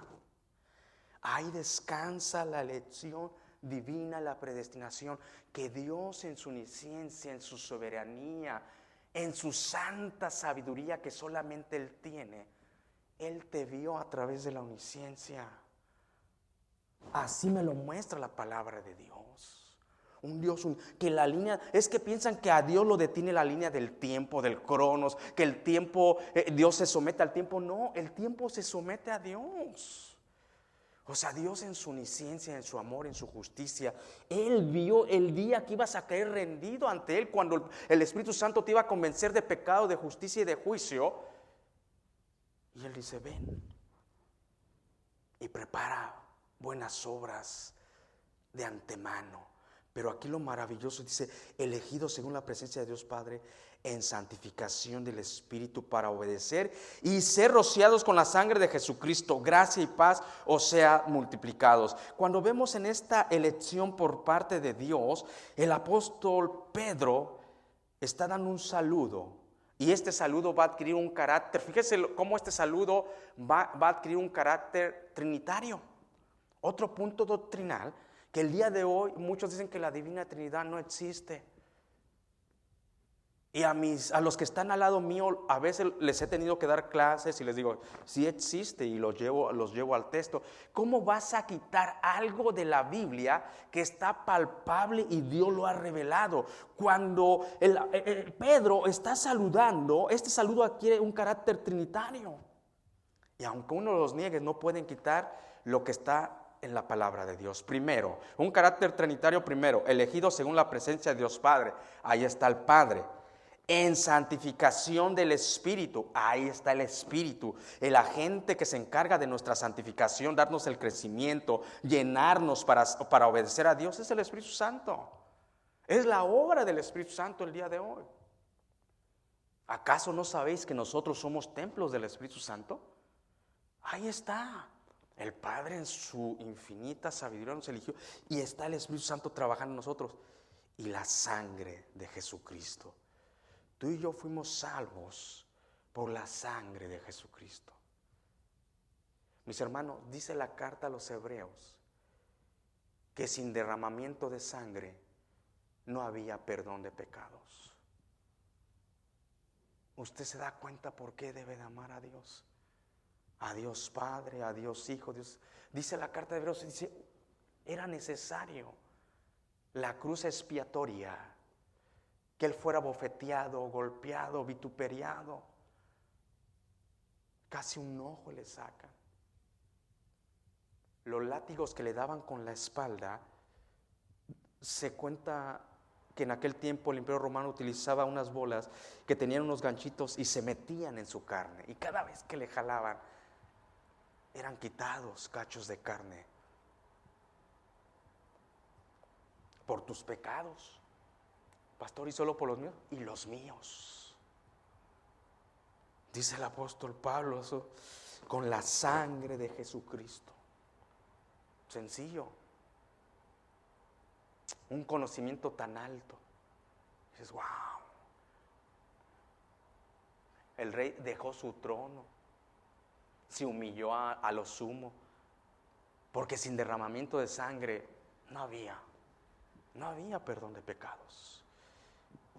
Ahí descansa la elección divina, la predestinación, que Dios en su omnisciencia, en su soberanía, en su santa sabiduría que solamente Él tiene, Él te vio a través de la omnisciencia. Así me lo muestra la palabra de Dios. Un Dios que la línea, es que piensan que a Dios lo detiene la línea del tiempo, del cronos, que el tiempo, Dios se somete al tiempo. No, el tiempo se somete a Dios. O sea, Dios en su omnisciencia, en su amor, en su justicia, Él vio el día que ibas a caer rendido ante Él, cuando el Espíritu Santo te iba a convencer de pecado, de justicia y de juicio. Y Él dice, ven y prepara buenas obras de antemano. Pero aquí lo maravilloso dice, elegidos según la presencia de Dios Padre, en santificación del Espíritu para obedecer y ser rociados con la sangre de Jesucristo, gracia y paz os sea multiplicados. Cuando vemos en esta elección por parte de Dios, el apóstol Pedro está dando un saludo, y este saludo va a adquirir un carácter, fíjese cómo este saludo va a adquirir un carácter trinitario. Otro punto doctrinal, que el día de hoy muchos dicen que la Divina Trinidad no existe. Y a los que están al lado mío, a veces les he tenido que dar clases y les digo, sí existe, y los llevo al texto. ¿Cómo vas a quitar algo de la Biblia que está palpable y Dios lo ha revelado? Cuando Pedro está saludando, este saludo adquiere un carácter trinitario. Y aunque uno los niegue, no pueden quitar lo que está en la palabra de Dios. Primero, un carácter trinitario primero, elegido según la presencia de Dios Padre. Ahí está el Padre. En santificación del Espíritu, ahí está el Espíritu, el agente que se encarga de nuestra santificación, darnos el crecimiento, llenarnos para obedecer a Dios, es el Espíritu Santo. Es la obra del Espíritu Santo el día de hoy. ¿Acaso no sabéis que nosotros somos templos del Espíritu Santo? Ahí está. El Padre en su infinita sabiduría nos eligió y está el Espíritu Santo trabajando en nosotros. Y la sangre de Jesucristo. Tú y yo fuimos salvos por la sangre de Jesucristo. Mis hermanos, dice la carta a los Hebreos que sin derramamiento de sangre no había perdón de pecados. ¿Usted se da cuenta por qué debe de amar a Dios? A Dios Padre, a Dios Hijo, Dios. Dice la carta de Hebreos, dice, era necesario la cruz expiatoria, que Él fuera bofeteado, golpeado, vituperiado. Casi un ojo le sacan. Los látigos que le daban con la espalda, se cuenta que en aquel tiempo el Imperio Romano utilizaba unas bolas que tenían unos ganchitos y se metían en su carne. Y cada vez que le jalaban, eran quitados cachos de carne por tus pecados. Pastor, ¿y solo por los míos? Y los míos. Dice el apóstol Pablo, eso, con la sangre de Jesucristo. Sencillo. Un conocimiento tan alto. Dices, wow. El rey dejó su trono, se humilló a lo sumo, porque sin derramamiento de sangre no había perdón de pecados.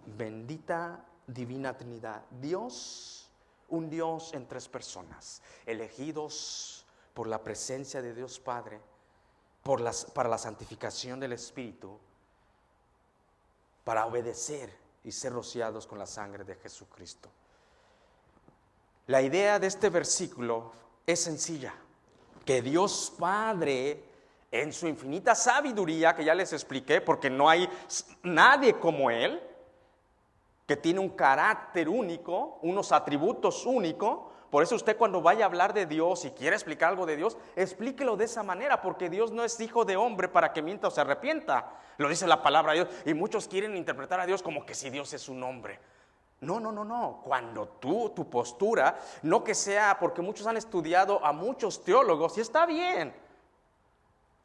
Bendita divina Trinidad, Dios, un Dios en tres personas, elegidos por la presencia de Dios Padre, para la santificación del Espíritu, para obedecer y ser rociados con la sangre de Jesucristo. La idea de este versículo es sencilla, que Dios Padre, en su infinita sabiduría, que ya les expliqué, porque no hay nadie como Él, que tiene un carácter único, unos atributos únicos. Por eso usted, cuando vaya a hablar de Dios y quiere explicar algo de Dios, explíquelo de esa manera, porque Dios no es hijo de hombre para que mienta o se arrepienta. Lo dice la palabra de Dios. Y muchos quieren interpretar a Dios como que si Dios es un hombre. No. Cuando tu postura, no que sea, porque muchos han estudiado a muchos teólogos, y está bien,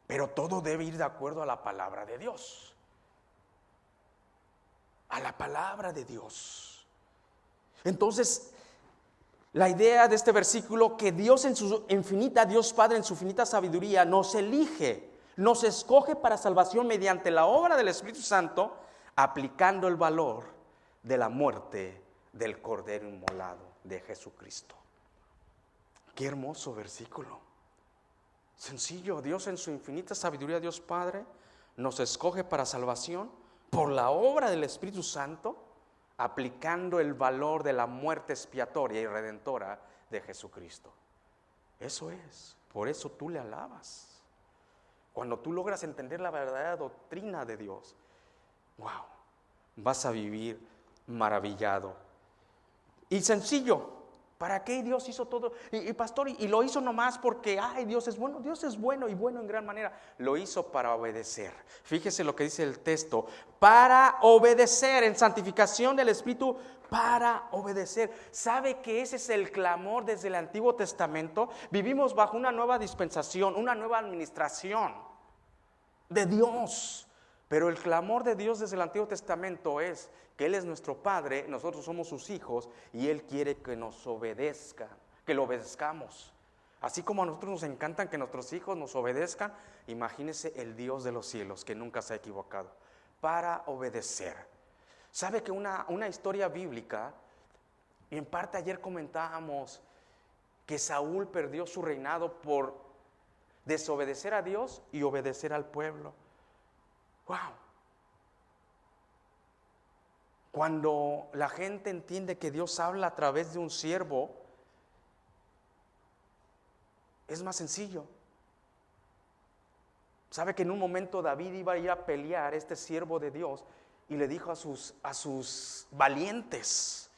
pero todo debe ir de acuerdo a la palabra de Dios. A la palabra de Dios. Entonces, la idea de este versículo, que Dios en su infinita, Dios Padre en su infinita sabiduría, nos elige, nos escoge para salvación mediante la obra del Espíritu Santo, aplicando el valor de la muerte del Cordero inmolado de Jesucristo. Qué hermoso versículo. Sencillo, Dios en su infinita sabiduría, Dios Padre, nos escoge para salvación por la obra del Espíritu Santo, aplicando el valor de la muerte expiatoria y redentora de Jesucristo. Eso es, por eso tú le alabas. Cuando tú logras entender la verdadera doctrina de Dios, wow, vas a vivir maravillado. Y sencillo, ¿para qué Dios hizo todo? Y pastor, y lo hizo nomás porque, Dios es bueno y bueno en gran manera. Lo hizo para obedecer. Fíjese lo que dice el texto, para obedecer, en santificación del Espíritu, para obedecer. ¿Sabe que ese es el clamor desde el Antiguo Testamento? Vivimos bajo una nueva dispensación, una nueva administración de Dios. Pero el clamor de Dios desde el Antiguo Testamento es que Él es nuestro Padre, nosotros somos sus hijos y Él quiere que nos obedezcan, que lo obedezcamos. Así como a nosotros nos encantan que nuestros hijos nos obedezcan, imagínese el Dios de los cielos que nunca se ha equivocado, para obedecer. ¿Sabe que una historia bíblica, y en parte ayer comentábamos que Saúl perdió su reinado por desobedecer a Dios y obedecer al pueblo? Wow. Cuando la gente entiende que Dios habla a través de un siervo, es más sencillo. Sabe que en un momento David iba a ir a pelear, este siervo de Dios, y le dijo a sus valientes,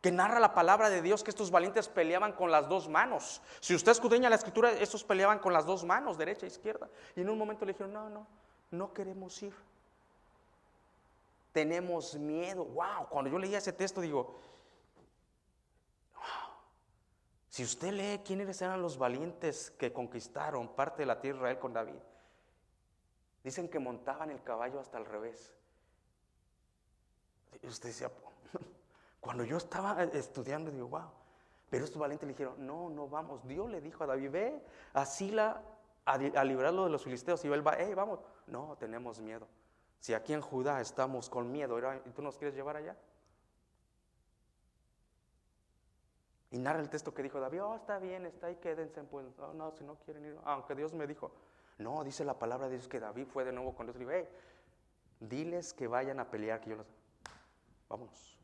que narra la palabra de Dios, que estos valientes peleaban con las dos manos. Si usted escudriña la escritura, estos peleaban con las dos manos, derecha e izquierda. Y en un momento le dijeron, no queremos ir. Tenemos miedo. Wow, cuando yo leía ese texto digo, wow. Si usted lee quiénes eran los valientes que conquistaron parte de la tierra de Israel con David, dicen que montaban el caballo hasta al revés. Y usted decía, cuando yo estaba estudiando, digo, wow. Pero estos valientes le dijeron, no vamos. Dios le dijo a David, ve a Sila a librarlo de los filisteos. Y él va, vamos. No, tenemos miedo. Si aquí en Judá estamos con miedo, ¿y tú nos quieres llevar allá? Y narra el texto que dijo David, está bien, está ahí, quédense, pues, no, si no quieren ir, aunque Dios me dijo, no, dice la palabra de Dios que David fue de nuevo con Dios, y dijo, diles que vayan a pelear, que yo los, vámonos.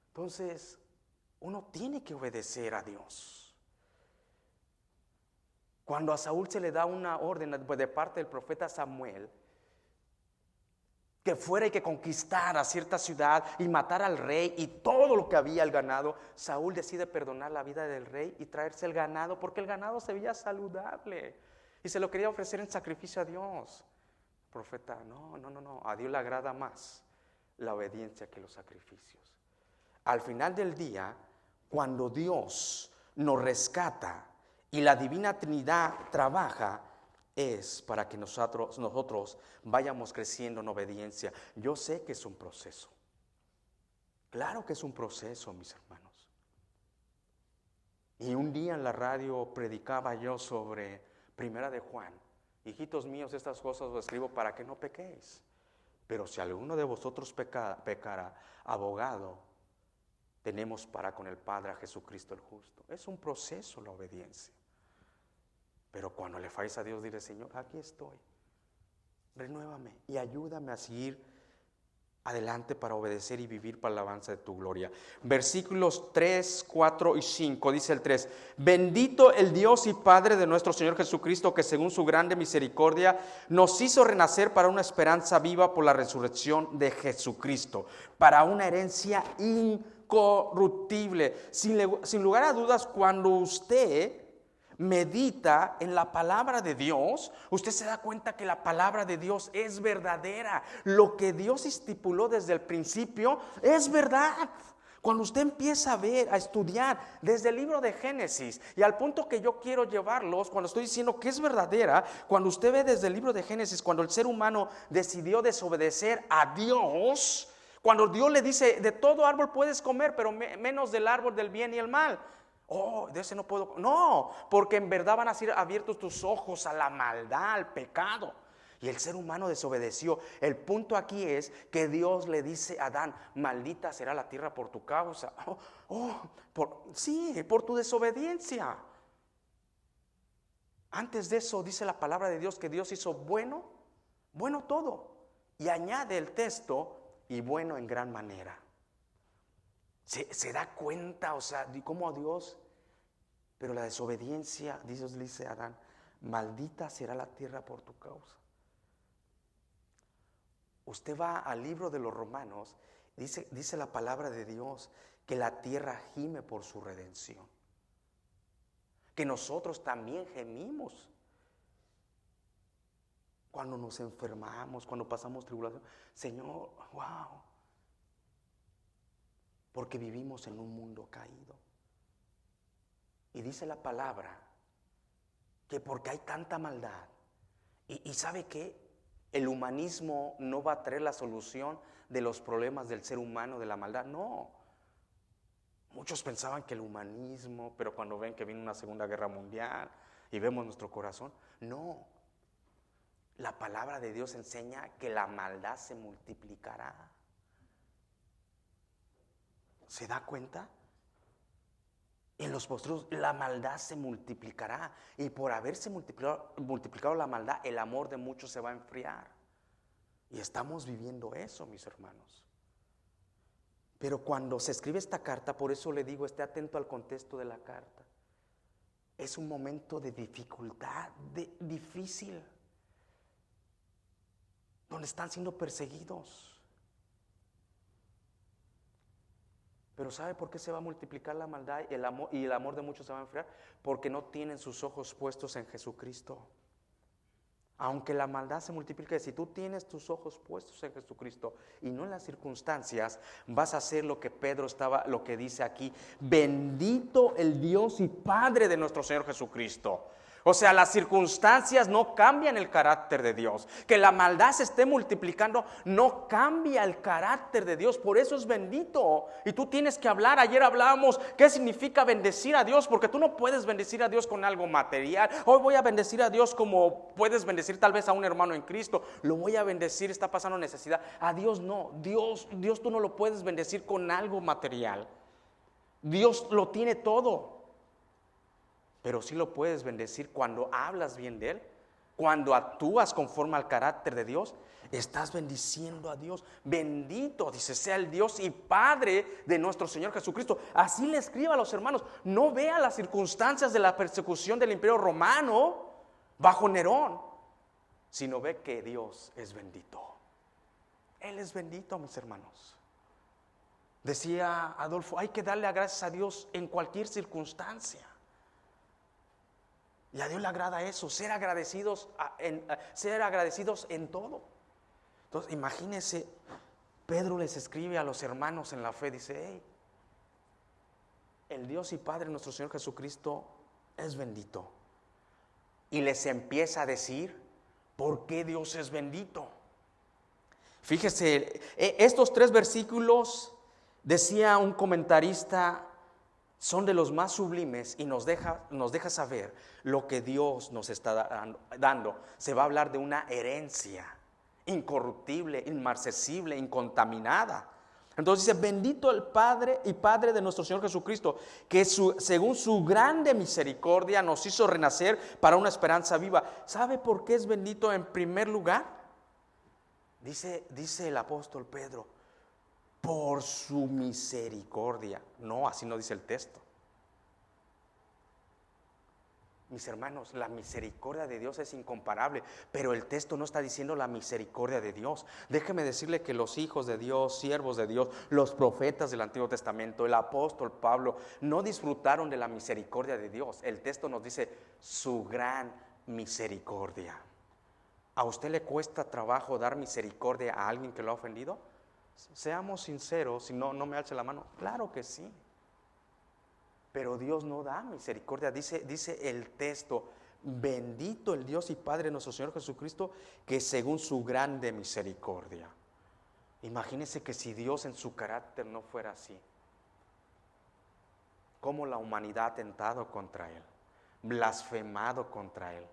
Entonces, uno tiene que obedecer a Dios. Cuando a Saúl se le da una orden de parte del profeta Samuel, que fuera y que conquistara cierta ciudad y matara al rey y todo lo que había el ganado, Saúl decide perdonar la vida del rey y traerse el ganado, porque el ganado se veía saludable y se lo quería ofrecer en sacrificio a Dios. El profeta, no, a Dios le agrada más la obediencia que los sacrificios. Al final del día, cuando Dios nos rescata y la Divina Trinidad trabaja, es para que nosotros vayamos creciendo en obediencia. Yo sé que es un proceso. Claro que es un proceso, mis hermanos. Y un día en la radio predicaba yo sobre Primera de Juan. Hijitos míos, estas cosas os escribo para que no pequéis. Pero si alguno de vosotros pecara, abogado tenemos para con el Padre a Jesucristo el justo. Es un proceso la obediencia. Pero cuando le falles a Dios, dile, Señor, aquí estoy. Renuévame y ayúdame a seguir adelante para obedecer y vivir para la alabanza de tu gloria. Versículos 3, 4 y 5, dice el 3. Bendito el Dios y Padre de nuestro Señor Jesucristo, que según su grande misericordia nos hizo renacer para una esperanza viva por la resurrección de Jesucristo, para una herencia incorruptible. Sin lugar a dudas, cuando usted medita en la palabra de Dios, usted se da cuenta que la palabra de Dios es verdadera. Lo que Dios estipuló desde el principio es verdad. Cuando usted empieza a ver, a estudiar desde el libro de Génesis, y al punto que yo quiero llevarlos, cuando estoy diciendo que es verdadera, cuando usted ve desde el libro de Génesis, cuando el ser humano decidió desobedecer a Dios, cuando Dios le dice, de todo árbol puedes comer, pero menos del árbol del bien y el mal. Oh, de ese no puedo. No, porque en verdad van a ser abiertos tus ojos a la maldad, al pecado. Y el ser humano desobedeció. El punto aquí es que Dios le dice a Adán, maldita será la tierra por tu causa. Por tu desobediencia. Antes de eso dice la palabra de Dios que Dios hizo bueno todo. Y añade el texto, y bueno en gran manera. Se da cuenta, o sea, de cómo a Dios, pero la desobediencia, Dios le dice a Adán, maldita será la tierra por tu causa. Usted va al libro de los Romanos, dice la palabra de Dios que la tierra gime por su redención. Que nosotros también gemimos cuando nos enfermamos, cuando pasamos tribulación. Señor, wow. Porque vivimos en un mundo caído. Y dice la palabra que porque hay tanta maldad, y ¿sabe qué? El humanismo no va a traer la solución de los problemas del ser humano, de la maldad. No. Muchos pensaban que el humanismo, pero cuando ven que viene una Segunda Guerra Mundial y vemos nuestro corazón, no. La palabra de Dios enseña que la maldad se multiplicará. ¿Se da cuenta? En los postreros la maldad se multiplicará, y por haberse multiplicado la maldad, el amor de muchos se va a enfriar. Y estamos viviendo eso, mis hermanos. Pero cuando se escribe esta carta, por eso le digo, esté atento al contexto de la carta. Es un momento de dificultad, difícil, donde están siendo perseguidos. Pero ¿sabe por qué se va a multiplicar la maldad y el amor de muchos se va a enfriar? Porque no tienen sus ojos puestos en Jesucristo. Aunque la maldad se multiplique, si tú tienes tus ojos puestos en Jesucristo y no en las circunstancias, vas a hacer lo que lo que dice aquí: bendito el Dios y Padre de nuestro Señor Jesucristo. O sea, las circunstancias no cambian el carácter de Dios. Que la maldad se esté multiplicando no cambia el carácter de Dios. Por eso es bendito. Y tú tienes que hablar. Ayer hablábamos qué significa bendecir a Dios, porque tú no puedes bendecir a Dios con algo material. Hoy voy a bendecir a Dios como puedes bendecir tal vez a un hermano en Cristo. Lo voy a bendecir, está pasando necesidad. A Dios no. Dios tú no lo puedes bendecir con algo material. Dios lo tiene todo. Pero sí lo puedes bendecir cuando hablas bien de Él, cuando actúas conforme al carácter de Dios. Estás bendiciendo a Dios. Bendito, dice, sea el Dios y Padre de nuestro Señor Jesucristo. Así le escribe a los hermanos. No vea las circunstancias de la persecución del Imperio Romano bajo Nerón, sino ve que Dios es bendito. Él es bendito, mis hermanos. Decía Adolfo, hay que darle gracias a Dios en cualquier circunstancia. Y a Dios le agrada eso, ser agradecidos en todo. Entonces, imagínense, Pedro les escribe a los hermanos en la fe, dice, hey, el Dios y Padre de nuestro Señor Jesucristo es bendito. Y les empieza a decir por qué Dios es bendito. Fíjese, estos 3 versículos, decía un comentarista, son de los más sublimes y nos deja saber lo que Dios nos está dando. Se va a hablar de una herencia incorruptible, inmarcesible, incontaminada. Entonces dice, bendito el Padre y Padre de nuestro Señor Jesucristo, que según su grande misericordia nos hizo renacer para una esperanza viva. ¿Sabe por qué es bendito en primer lugar? Dice el apóstol Pedro, por su misericordia. No, así no dice el texto. Mis hermanos, la misericordia de Dios es incomparable, pero el texto no está diciendo la misericordia de Dios. Déjeme decirle que los hijos de Dios, siervos de Dios, los profetas del Antiguo Testamento, el apóstol Pablo, no disfrutaron de la misericordia de Dios. El texto nos dice su gran misericordia. ¿A usted le cuesta trabajo dar misericordia a alguien que lo ha ofendido? Seamos sinceros, si no me alce la mano. Claro que sí. Pero Dios no da misericordia. Dice el texto, bendito el Dios y Padre de nuestro Señor Jesucristo, que según su grande misericordia. Imagínense que si Dios en su carácter no fuera así, cómo la humanidad ha atentado contra Él, blasfemado contra Él,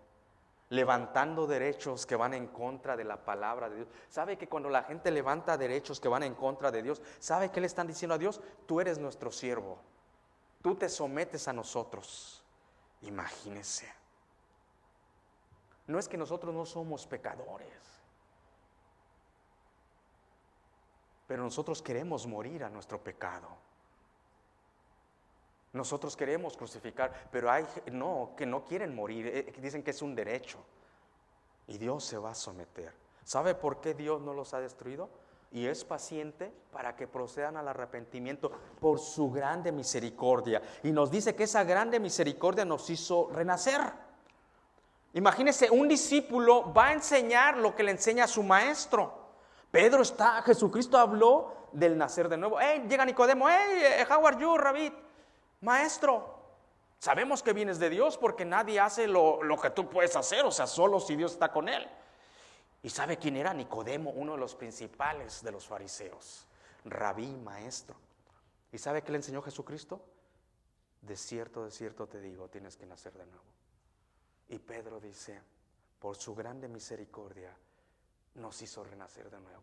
levantando derechos que van en contra de la palabra de Dios. ¿Sabe que cuando la gente levanta derechos que van en contra de Dios, sabe qué le están diciendo a Dios? Tú eres nuestro siervo, tú te sometes a nosotros. Imagínese. No es que nosotros no somos pecadores, pero nosotros queremos morir a nuestro pecado. Nosotros queremos crucificar, pero hay que no quieren morir, dicen que es un derecho. Y Dios se va a someter. ¿Sabe por qué Dios no los ha destruido? Y es paciente para que procedan al arrepentimiento por su grande misericordia. Y nos dice que esa grande misericordia nos hizo renacer. Imagínese, un discípulo va a enseñar lo que le enseña a su maestro. Jesucristo habló del nacer de nuevo. Llega Nicodemo, how are you, Rabí? Maestro, sabemos que vienes de Dios porque nadie hace lo que tú puedes hacer, o sea, solo si Dios está con él. ¿Y sabe quién era? Nicodemo, uno de los principales de los fariseos, rabí, maestro. ¿Y sabe qué le enseñó Jesucristo? De cierto te digo, tienes que nacer de nuevo. Y Pedro dice, por su grande misericordia nos hizo renacer de nuevo.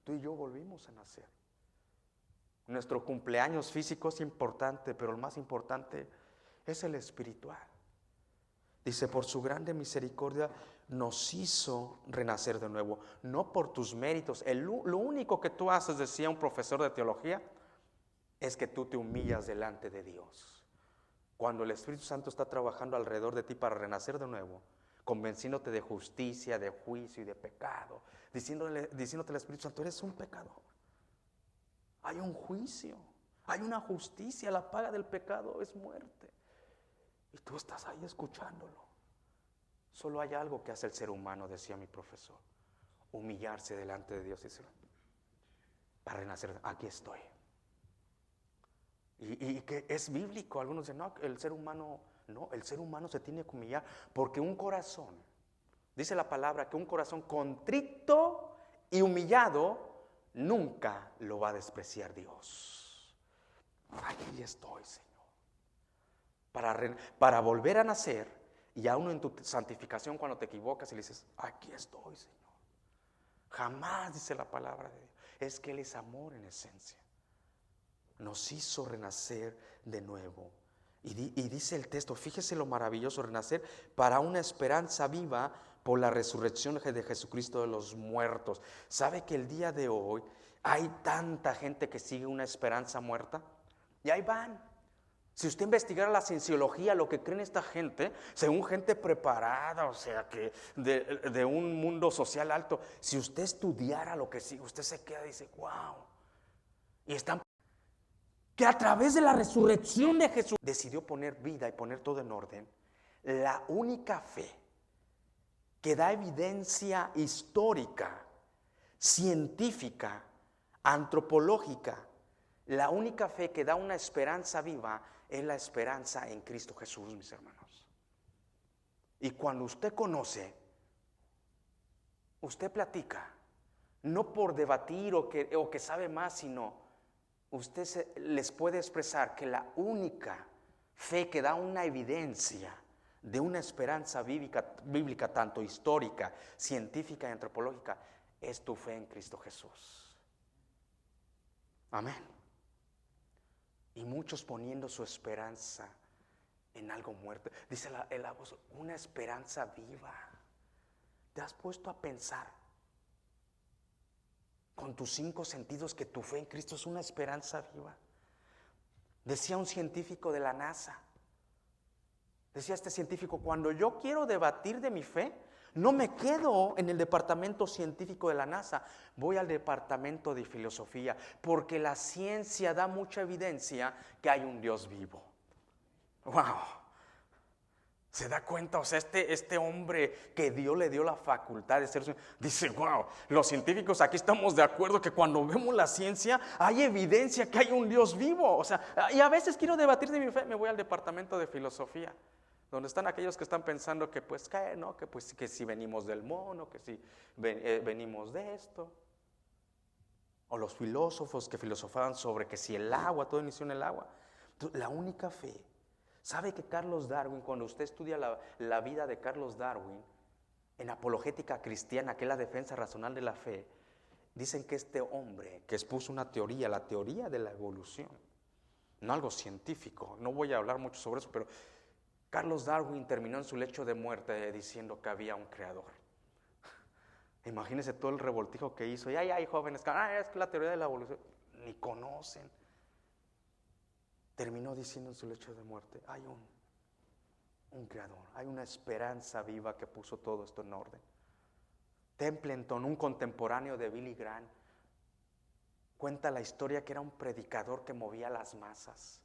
Tú y yo volvimos a nacer. Nuestro cumpleaños físico es importante, pero el más importante es el espiritual. Dice, por su grande misericordia nos hizo renacer de nuevo, no por tus méritos. Lo único que tú haces, decía un profesor de teología, es que tú te humillas delante de Dios. Cuando el Espíritu Santo está trabajando alrededor de ti para renacer de nuevo, convenciéndote de justicia, de juicio y de pecado, diciéndote al Espíritu Santo, eres un pecador. Hay un juicio, hay una justicia, la paga del pecado es muerte. Y tú estás ahí escuchándolo. Solo hay algo que hace el ser humano, decía mi profesor, humillarse delante de Dios y decir, para renacer, aquí estoy. Y que es bíblico. Algunos dicen, no, el ser humano se tiene que humillar, porque un corazón, dice la palabra, que un corazón contrito y humillado nunca lo va a despreciar Dios. Aquí estoy, Señor, para volver a nacer. Y aún en tu santificación, cuando te equivocas y le dices, aquí estoy, Señor. Jamás, dice la palabra de Dios, es que Él es amor en esencia. Nos hizo renacer de nuevo. Y dice el texto, fíjese lo maravilloso, renacer para una esperanza viva por la resurrección de Jesucristo de los muertos. ¿Sabe que el día de hoy hay tanta gente que sigue una esperanza muerta? Y ahí van. Si usted investigara la cienciología, lo que creen esta gente, según gente preparada, o sea, que de un mundo social alto, si usted estudiara lo que sigue, usted se queda y dice, wow. Y están que a través de la resurrección de Jesús decidió poner vida y poner todo en orden. La única fe que da evidencia histórica, científica, antropológica, la única fe que da una esperanza viva es la esperanza en Cristo Jesús, mis hermanos. Y cuando usted conoce, usted platica, no por debatir o que sabe más, sino usted les puede expresar que la única fe que da una evidencia de una esperanza bíblica tanto histórica, científica y antropológica, es tu fe en Cristo Jesús. Amén. Y muchos poniendo su esperanza en algo muerto. Dice el apóstol, una esperanza viva. ¿Te has puesto a pensar con tus 5 sentidos que tu fe en Cristo es una esperanza viva? Decía un científico de la NASA, decía este científico, cuando yo quiero debatir de mi fe, no me quedo en el departamento científico de la NASA, voy al departamento de filosofía, porque la ciencia da mucha evidencia que hay un Dios vivo. ¡Wow! ¿Se da cuenta? O sea, este hombre que Dios le dio la facultad de ser, dice, wow, los científicos aquí estamos de acuerdo que cuando vemos la ciencia hay evidencia que hay un Dios vivo. O sea, y a veces quiero debatir de mi fe, me voy al departamento de filosofía, donde están aquellos que están pensando que pues, ¿qué? ¿No? Que si venimos del mono, que si venimos de esto. O los filósofos que filosofaban sobre que si el agua, todo inició en el agua. Entonces, la única fe. ¿Sabe que Carlos Darwin, cuando usted estudia la vida de Carlos Darwin, en Apologética Cristiana, que es la defensa racional de la fe, dicen que este hombre que expuso una teoría, la teoría de la evolución, no algo científico, no voy a hablar mucho sobre eso, pero Carlos Darwin terminó en su lecho de muerte diciendo que había un creador. Imagínense todo el revoltijo que hizo. Y hay jóvenes que, es que la teoría de la evolución, ni conocen. Terminó diciendo en su lecho de muerte, hay un creador, hay una esperanza viva que puso todo esto en orden. Templeton, un contemporáneo de Billy Graham, cuenta la historia que era un predicador que movía las masas.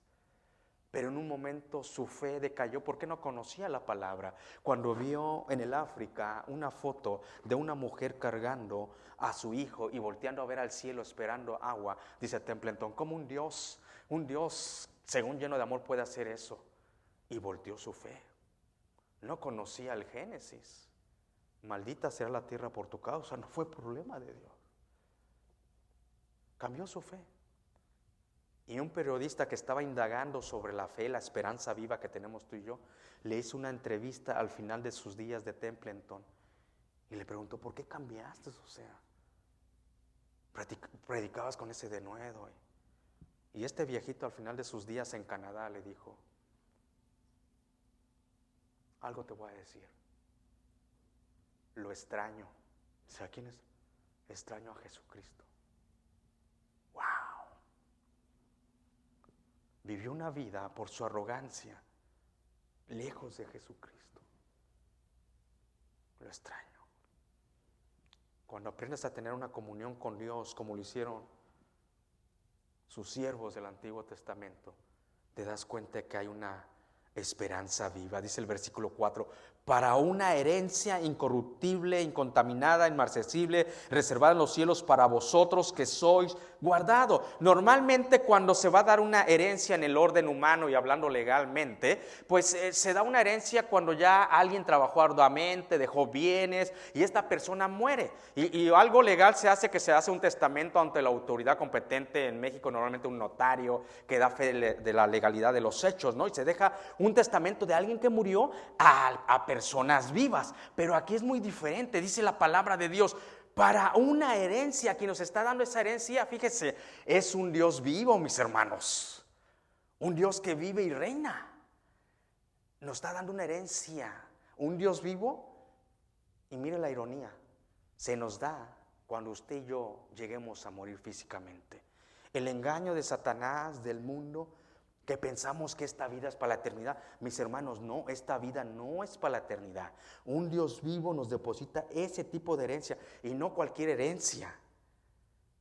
Pero en un momento su fe decayó porque no conocía la palabra. Cuando vio en el África una foto de una mujer cargando a su hijo y volteando a ver al cielo esperando agua, dice Templeton, ¿cómo un Dios según lleno de amor puede hacer eso? Y volteó su fe. No conocía el Génesis. Maldita sea la tierra por tu causa, no fue problema de Dios. Cambió su fe. Y un periodista que estaba indagando sobre la fe, la esperanza viva que tenemos tú y yo, le hizo una entrevista al final de sus días de Templeton y le preguntó, ¿por qué cambiaste? O sea, predicabas con ese denuedo. Y este viejito al final de sus días en Canadá le dijo, algo te voy a decir, lo extraño. ¿Sabe quién es? Extraño a Jesucristo. ¡Wow! Vivió una vida por su arrogancia, lejos de Jesucristo. Lo extraño. Cuando aprendes a tener una comunión con Dios, como lo hicieron sus siervos del Antiguo Testamento, te das cuenta que hay una esperanza viva. Dice el versículo 4, para una herencia incorruptible, incontaminada, inmarcesible, reservada en los cielos para vosotros que sois guardado. Normalmente cuando se va a dar una herencia en el orden humano y hablando legalmente, pues se da una herencia cuando ya alguien trabajó arduamente, dejó bienes y esta persona muere. Y algo legal se hace un testamento ante la autoridad competente en México, normalmente un notario que da fe de la legalidad de los hechos, ¿no? Y se deja un testamento de alguien que murió a personas vivas. Pero aquí es muy diferente, dice la palabra de Dios, para una herencia. Quien nos está dando esa herencia, fíjese, es un Dios vivo, mis hermanos, un Dios que vive y reina. Nos está dando una herencia, un Dios vivo. Y mire la ironía, se nos da cuando usted y yo lleguemos a morir físicamente. El engaño de Satanás, del mundo, que pensamos que esta vida es para la eternidad. Mis hermanos, no, esta vida no es para la eternidad. Un Dios vivo nos deposita ese tipo de herencia y no cualquier herencia.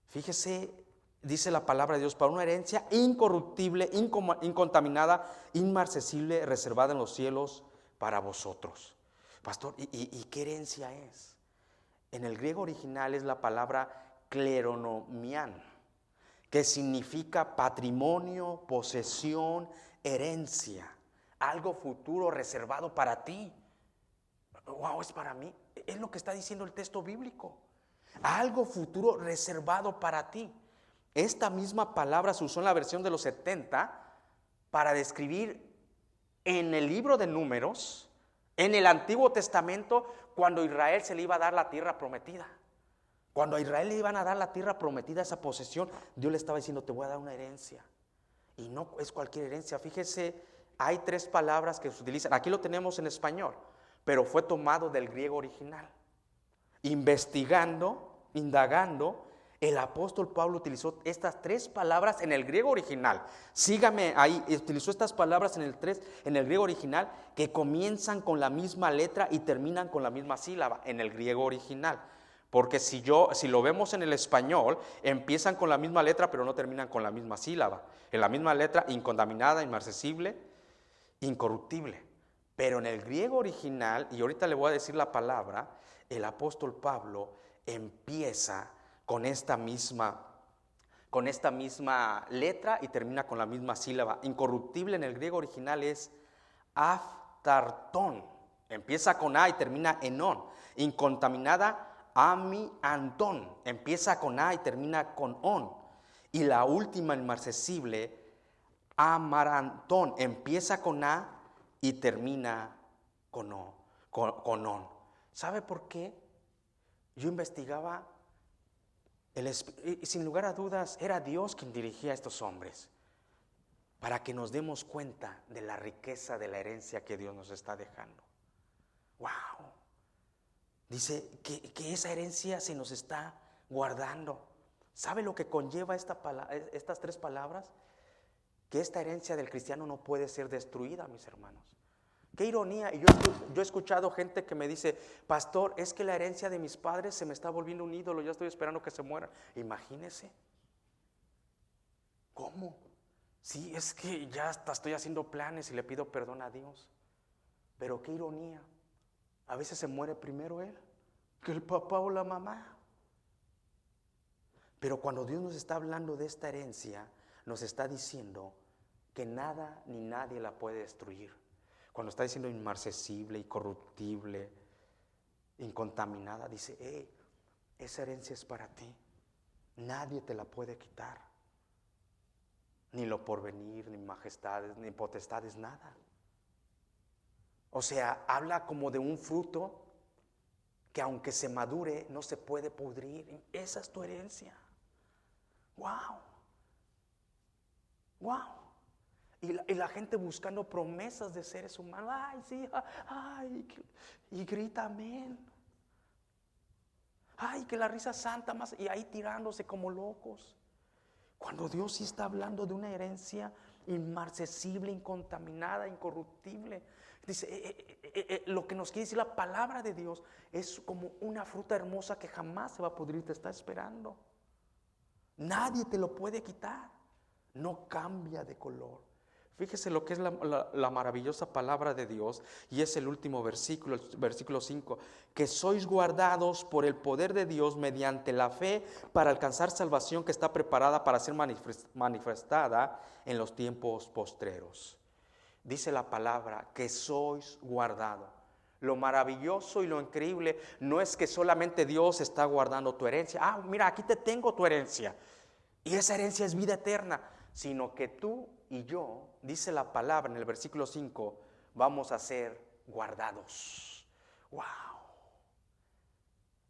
Fíjese, dice la palabra de Dios, para una herencia incorruptible, incontaminada, inmarcesible, reservada en los cielos para vosotros. Pastor, ¿y qué herencia es? En el griego original es la palabra kleronomian, que significa patrimonio, posesión, herencia, algo futuro reservado para ti. Wow, es para mí. Es lo que está diciendo el texto bíblico. Algo futuro reservado para ti. Esta misma palabra se usó en la versión de los 70 para describir en el libro de Números, en el Antiguo Testamento, cuando a Israel se le iba a dar la tierra prometida. Cuando a Israel le iban a dar la tierra prometida, esa posesión, Dios le estaba diciendo, te voy a dar una herencia. Y no es cualquier herencia. Fíjese, hay 3 palabras que se utilizan. Aquí lo tenemos en español, pero fue tomado del griego original. Indagando, el apóstol Pablo utilizó estas 3 palabras en el griego original. Sígame ahí, utilizó estas palabras en el griego original que comienzan con la misma letra y terminan con la misma sílaba en el griego original. Porque si lo vemos en el español, empiezan con la misma letra, pero no terminan con la misma sílaba. En la misma letra, incontaminada, inmarcesible, incorruptible. Pero en el griego original, y ahorita le voy a decir la palabra, el apóstol Pablo empieza con esta misma letra y termina con la misma sílaba. Incorruptible en el griego original es aftartón. Empieza con A y termina en on. Incontaminada, amiantón. Empieza con A y termina con on. Y la última, inmarcesible, amarantón. Empieza con A y termina con on. ¿Sabe por qué? Yo investigaba, y sin lugar a dudas era Dios quien dirigía a estos hombres, para que nos demos cuenta de la riqueza de la herencia que Dios nos está dejando. ¡Wow! Dice que esa herencia se nos está guardando. ¿Sabe lo que conlleva estas 3 palabras? Que esta herencia del cristiano no puede ser destruida, mis hermanos. Qué ironía. Y yo he escuchado gente que me dice: pastor, es que la herencia de mis padres se me está volviendo un ídolo, ya estoy esperando que se mueran. Imagínese. ¿Cómo? Sí, es que ya hasta estoy haciendo planes y le pido perdón a Dios. Pero qué ironía. A veces se muere primero él que el papá o la mamá. Pero cuando Dios nos está hablando de esta herencia, nos está diciendo que nada ni nadie la puede destruir. Cuando está diciendo inmarcesible, incorruptible, incontaminada, dice: esa herencia es para ti. Nadie te la puede quitar. Ni lo porvenir, ni majestades, ni potestades, nada. O sea, habla como de un fruto que aunque se madure, no se puede pudrir. Esa es tu herencia. ¡Wow! ¡Wow! Y la gente buscando promesas de seres humanos. ¡Ay, sí! ¡Ay! Y grita amén. ¡Ay, que la risa santa más! Y ahí tirándose como locos. Cuando Dios sí está hablando de una herencia inmarcesible, incontaminada, incorruptible. Dice, lo que nos quiere decir la palabra de Dios es como una fruta hermosa que jamás se va a pudrir, te está esperando. Nadie te lo puede quitar. No cambia de color. Fíjese lo que es la maravillosa palabra de Dios, y es el último versículo, el versículo 5, que sois guardados por el poder de Dios mediante la fe para alcanzar salvación que está preparada para ser manifestada en los tiempos postreros. Dice la palabra que sois guardados. Lo maravilloso y lo increíble no es que solamente Dios está guardando tu herencia. Ah, mira, aquí te tengo tu herencia. Y esa herencia es vida eterna. Sino que tú y yo, dice la palabra en el versículo 5, vamos a ser guardados. ¡Wow!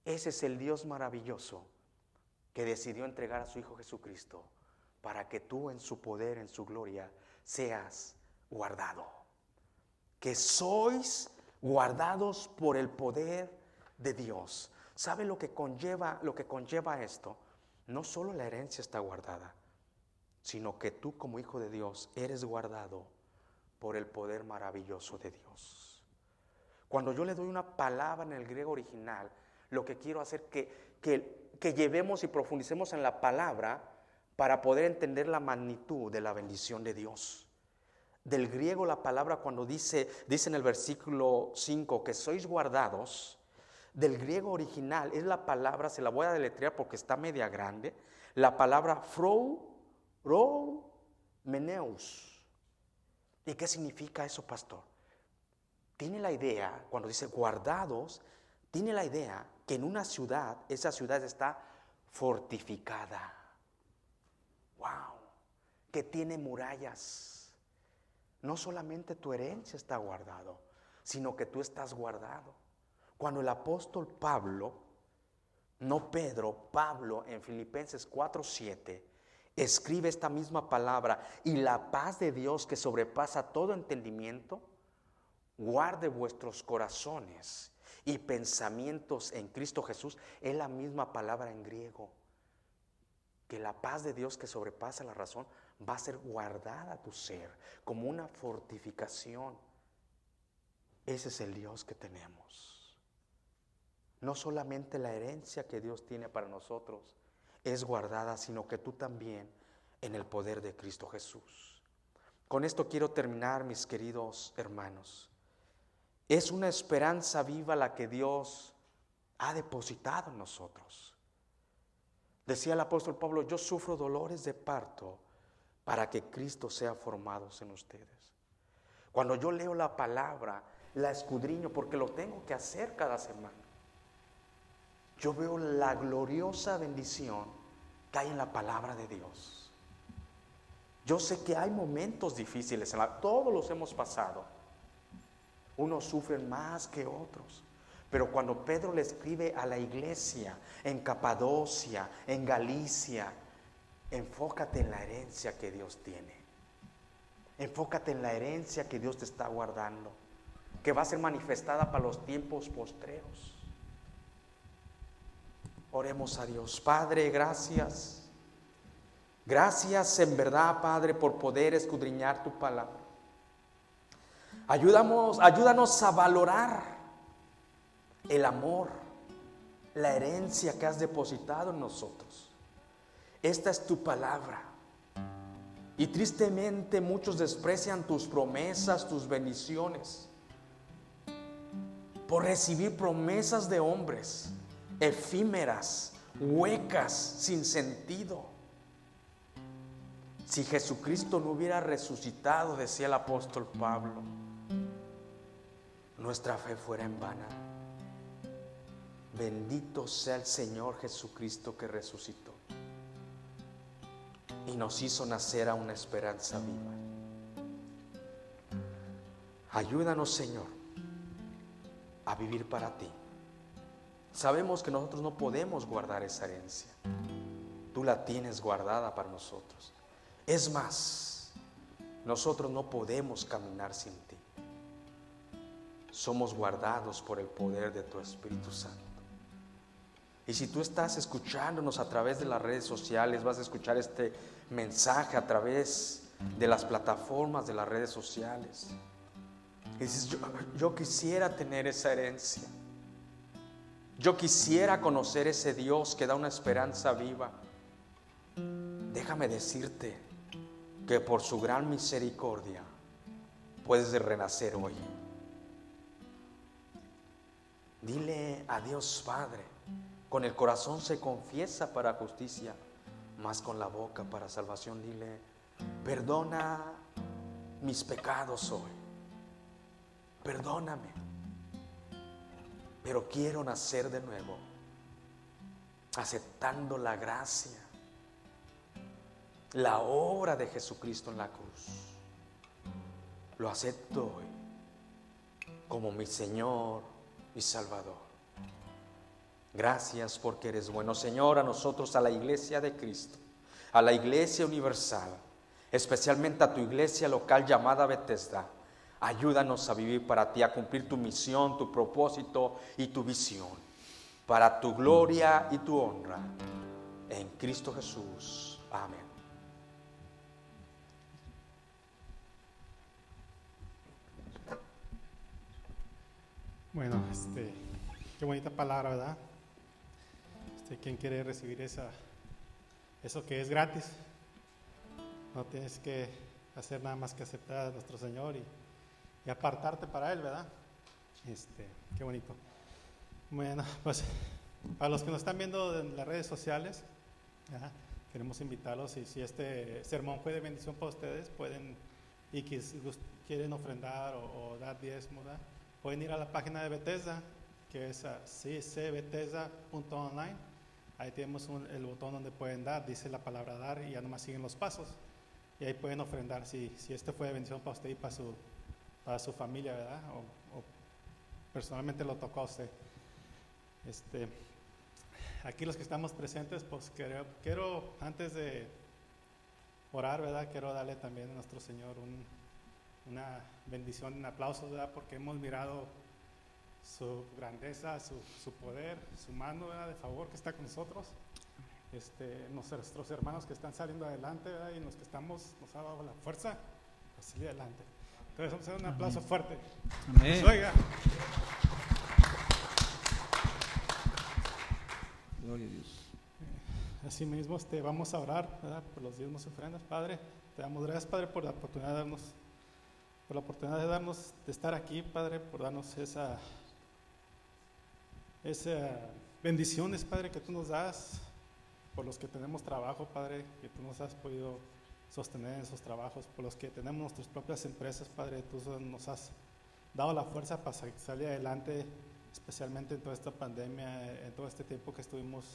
Ese es el Dios maravilloso que decidió entregar a su Hijo Jesucristo para que tú en su poder, en su gloria, seas guardado. Que sois guardados por el poder de Dios. ¿Sabe lo que conlleva esto? No solo la herencia está guardada, sino que tú como hijo de Dios eres guardado por el poder maravilloso de Dios. Cuando yo le doy una palabra en el griego original, lo que quiero hacer que llevemos y profundicemos en la palabra para poder entender la magnitud de la bendición de Dios. Del griego la palabra cuando dice en el versículo 5 que sois guardados, del griego original es la palabra, se la voy a deletrear porque está media grande, la palabra meneus. ¿Y qué significa eso, pastor? Tiene la idea, cuando dice guardados, tiene la idea que en una ciudad, esa ciudad está fortificada. ¡Wow! Que tiene murallas. No solamente tu herencia está guardado, sino que tú estás guardado. Cuando el apóstol Pablo, no Pedro, Pablo en Filipenses 4:7, escribe esta misma palabra, y la paz de Dios que sobrepasa todo entendimiento, guarde vuestros corazones y pensamientos en Cristo Jesús. Es la misma palabra en griego, que la paz de Dios que sobrepasa la razón va a ser guardada tu ser como una fortificación. Ese es el Dios que tenemos. No solamente la herencia que Dios tiene para nosotros es guardada, sino que tú también en el poder de Cristo Jesús. Con esto quiero terminar, mis queridos hermanos. Es una esperanza viva la que Dios ha depositado en nosotros. Decía el apóstol Pablo, yo sufro dolores de parto para que Cristo sea formado en ustedes. Cuando yo leo la palabra, la escudriño porque lo tengo que hacer cada semana. Yo veo la gloriosa bendición que hay en la palabra de Dios. Yo sé que hay momentos difíciles, todos los hemos pasado. Unos sufren más que otros. Pero cuando Pedro le escribe a la iglesia en Capadocia, en Galicia, enfócate en la herencia que Dios tiene. Enfócate en la herencia que Dios te está guardando, que va a ser manifestada para los tiempos postreros. Oremos a Dios. Padre, gracias. Gracias en verdad, Padre, por poder escudriñar tu palabra. Ayúdanos a valorar el amor, la herencia que has depositado en nosotros. Esta es tu palabra. Y tristemente muchos desprecian tus promesas, tus bendiciones, por recibir promesas de hombres, efímeras, huecas, sin sentido. Si Jesucristo no hubiera resucitado, decía el apóstol Pablo, nuestra fe fuera en vano. Bendito sea el Señor Jesucristo que resucitó y nos hizo nacer a una esperanza viva. Ayúdanos, Señor, a vivir para ti. Sabemos que nosotros no podemos guardar esa herencia. Tú la tienes guardada para nosotros. Es más, nosotros no podemos caminar sin ti. Somos guardados por el poder de tu Espíritu Santo. Y si tú estás escuchándonos a través de las redes sociales, vas a escuchar este mensaje a través de las plataformas de las redes sociales. Y dices, yo quisiera tener esa herencia. Yo quisiera conocer ese Dios que da una esperanza viva. Déjame decirte que por su gran misericordia puedes renacer hoy. Dile a Dios Padre. Con el corazón se confiesa para justicia, mas con la boca para salvación. Dile, perdona mis pecados hoy. Perdóname. Pero quiero nacer de nuevo, aceptando la gracia, la obra de Jesucristo en la cruz. Lo acepto hoy como mi Señor y Salvador. Gracias porque eres bueno, Señor, a nosotros, a la iglesia de Cristo, a la iglesia universal, especialmente a tu iglesia local llamada Bethesda. Ayúdanos a vivir para ti, a cumplir tu misión, tu propósito y tu visión, para tu gloria y tu honra. En Cristo Jesús. Amén. Bueno, qué bonita palabra, ¿verdad? ¿Quién quiere recibir eso que es gratis? No tienes que hacer nada más que aceptar a nuestro Señor y apartarte para Él, ¿verdad? Qué bonito. Bueno, pues para los que nos están viendo en las redes sociales, ¿verdad? Queremos invitarlos, y si este sermón fue de bendición para ustedes, pueden, y quieren ofrendar o dar diezmo, ¿verdad? Pueden ir a la página de Bethesda, que es ccbethesda.online. Ahí tenemos el botón donde pueden dar, dice la palabra dar, y ya nomás siguen los pasos. Y ahí pueden ofrendar si este fue de bendición para usted y para su familia, ¿verdad? O personalmente lo tocó a usted. Aquí los que estamos presentes, pues quiero antes de orar, ¿verdad? Quiero darle también a nuestro Señor una bendición, un aplauso, ¿verdad? Porque hemos mirado su grandeza, su poder, su mano, ¿verdad? De favor que está con nosotros. Nuestros hermanos que están saliendo adelante, ¿verdad? Y los que nos ha dado la fuerza para salir adelante. Entonces vamos a dar un aplauso fuerte. Amén. Pues, oiga. Gloria a Dios. Así mismo vamos a orar, ¿verdad? Por los diezmos y ofrendas. Padre, te damos gracias, Padre, por la oportunidad de darnos por la oportunidad de estar aquí, Padre, por darnos esa bendiciones, Padre, que tú nos das, por los que tenemos trabajo, Padre, que tú nos has podido sostener en esos trabajos, por los que tenemos nuestras propias empresas, Padre, tú nos has dado la fuerza para salir adelante, especialmente en toda esta pandemia, en todo este tiempo que estuvimos,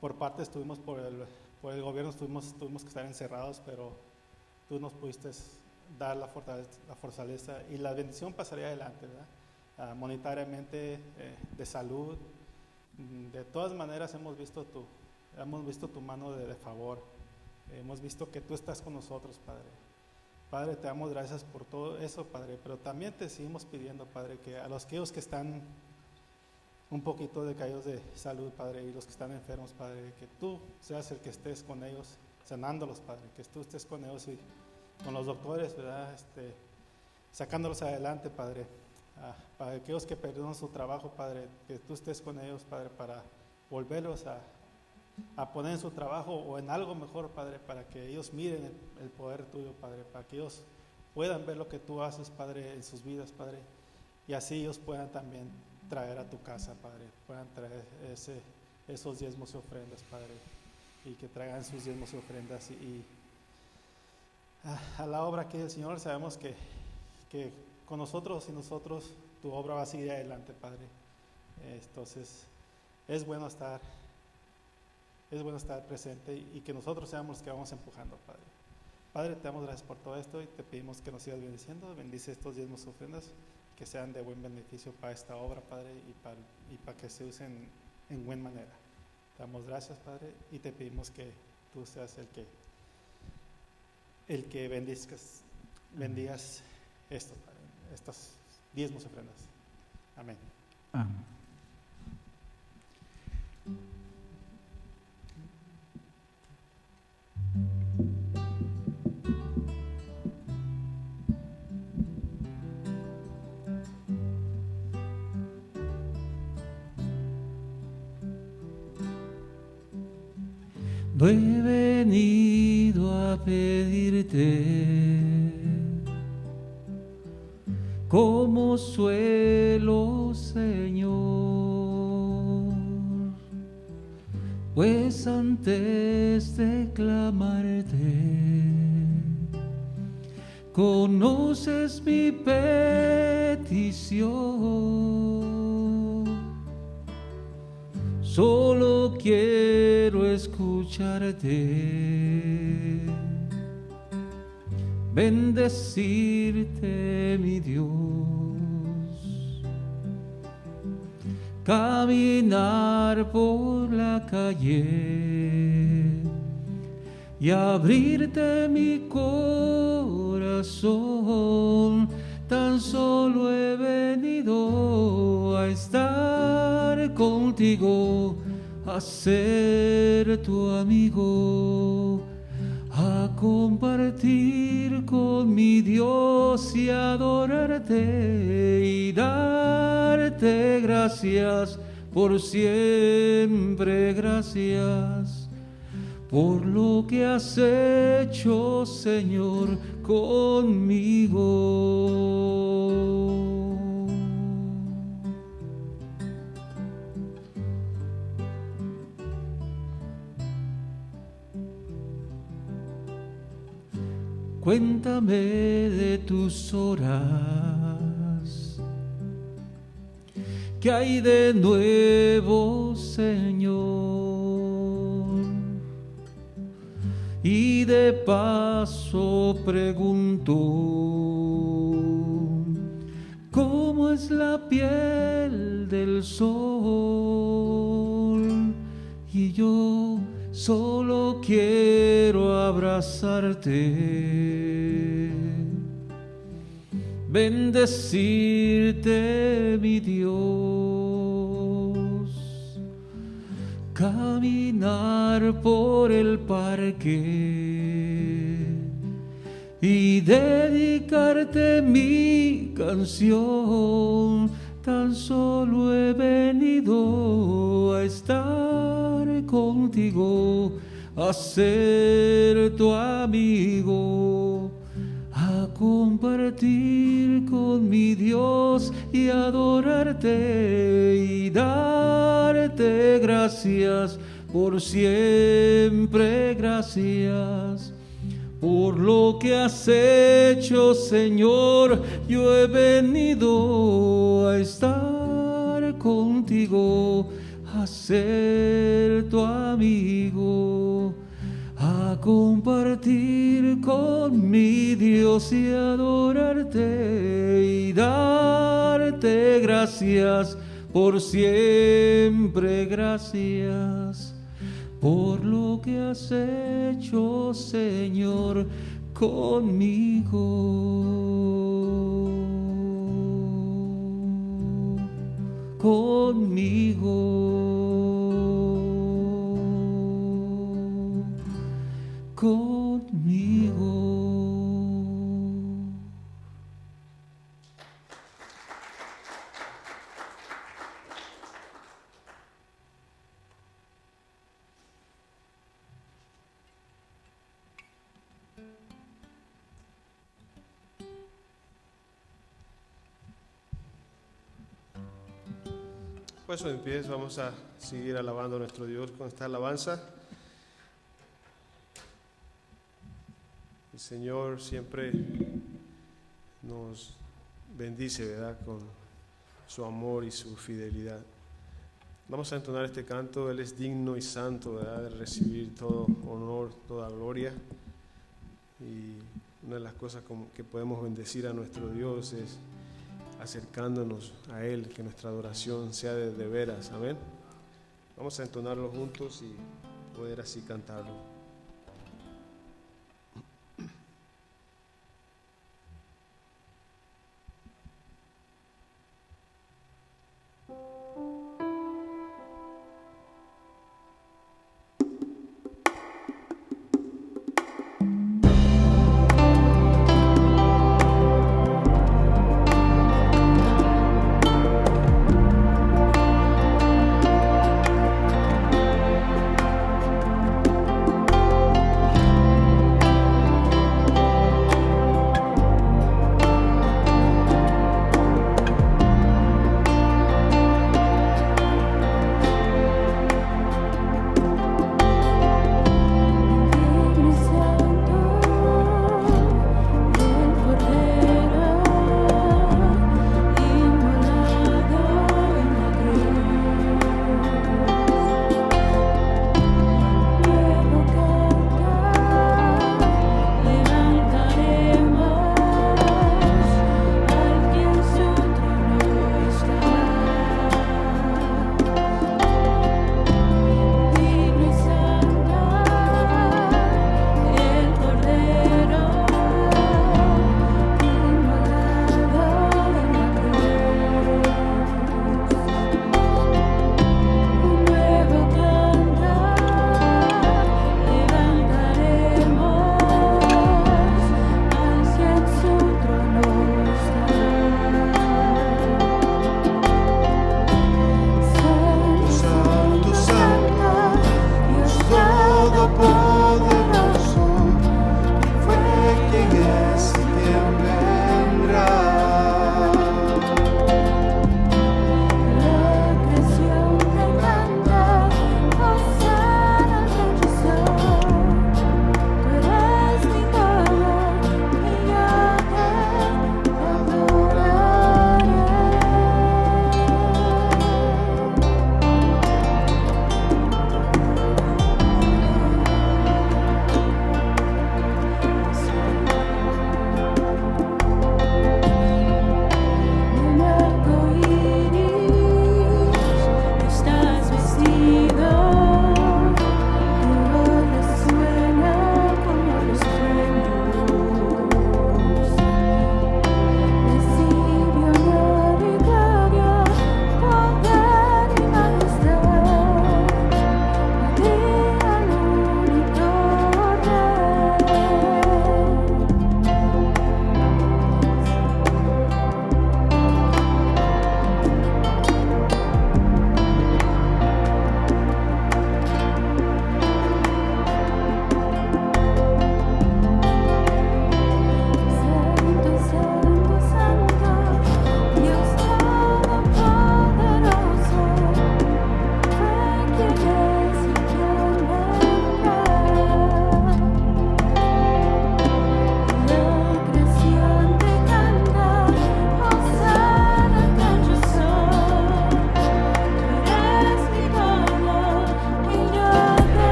por el gobierno tuvimos que estar encerrados, pero tú nos pudiste dar la fortaleza y la bendición pasaría adelante, ¿verdad? Monetariamente, de salud, de todas maneras hemos visto tu mano de favor, hemos visto que tú estás con nosotros, Padre. Padre, te damos gracias por todo eso, Padre, pero también te seguimos pidiendo, Padre, que a aquellos que están un poquito decaídos de salud, Padre, y los que están enfermos, Padre, que tú seas el que estés con ellos, sanándolos, Padre, que tú estés con ellos y con los doctores, ¿verdad? Sacándolos adelante, Padre. Para aquellos que perdieron su trabajo, Padre, que tú estés con ellos, Padre, para volverlos a poner en su trabajo o en algo mejor, Padre, para que ellos miren el poder tuyo, Padre, para que ellos puedan ver lo que tú haces, Padre, en sus vidas, Padre, y así ellos puedan también traer a tu casa, Padre, puedan traer esos diezmos y ofrendas, Padre, y que traigan sus diezmos y ofrendas y a la obra que el Señor, sabemos que con nosotros y nosotros tu obra va a seguir adelante, Padre. Entonces es bueno estar presente y que nosotros seamos los que vamos empujando, Padre. Padre, te damos gracias por todo esto y te pedimos que nos sigas bendiciendo. Bendice estos diezmos y ofrendas, que sean de buen beneficio para esta obra, Padre, y para que se usen en buena manera. Te damos gracias, Padre, y te pedimos que tú seas el que bendigas esto, Padre, estos diezmos y ofrendas. Amén. Amén. No he venido a pedirte como suelo, Señor, pues antes de clamarte conoces mi petición. Solo quiero escucharte, bendecirte, mi Dios, caminar por la calle y abrirte mi corazón. Tan solo he venido a estar contigo, a ser tu amigo, a compartir con mi Dios y adorarte y darte gracias por siempre. Gracias por lo que has hecho, Señor, conmigo. Cuéntame de tus horas, ¿qué hay de nuevo, Señor? Y de paso pregunto, ¿cómo es la piel del sol? Y yo solo quiero abrazarte, bendecirte, mi Dios, caminar por el parque y dedicarte mi canción. Tan solo he venido a estar contigo, a ser tu amigo, a compartir con mi Dios y adorarte y darte gracias por siempre, gracias por lo que has hecho, Señor. Yo he venido a estar contigo, a ser tu amigo, a compartir con mi Dios y adorarte y darte gracias por siempre, gracias por lo que has hecho, Señor, conmigo, conmigo, conmigo. Pues en pie, vamos a seguir alabando a nuestro Dios con esta alabanza. El Señor siempre nos bendice, ¿verdad?, con su amor y su fidelidad. Vamos a entonar este canto. Él es digno y santo, ¿verdad?, de recibir todo honor, toda gloria. Y una de las cosas que podemos bendecir a nuestro Dios es acercándonos a Él, que nuestra adoración sea de veras. Amén. Vamos a entonarlo juntos y poder así cantarlo.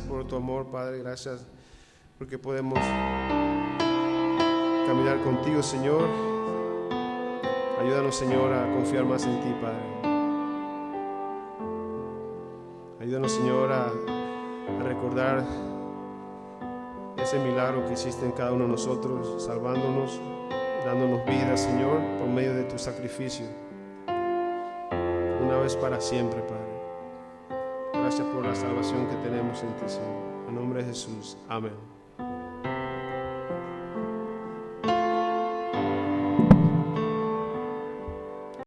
por tu amor, Padre. Gracias porque podemos caminar contigo, Señor. Ayúdanos, Señor, a confiar más en ti, Padre. Ayúdanos, Señor, a recordar ese milagro que hiciste en cada uno de nosotros, salvándonos, dándonos vida, Señor, por medio de tu sacrificio, una vez para siempre, Padre. Gracias por la salvación que tenemos en ti, Señor. En nombre de Jesús. Amén.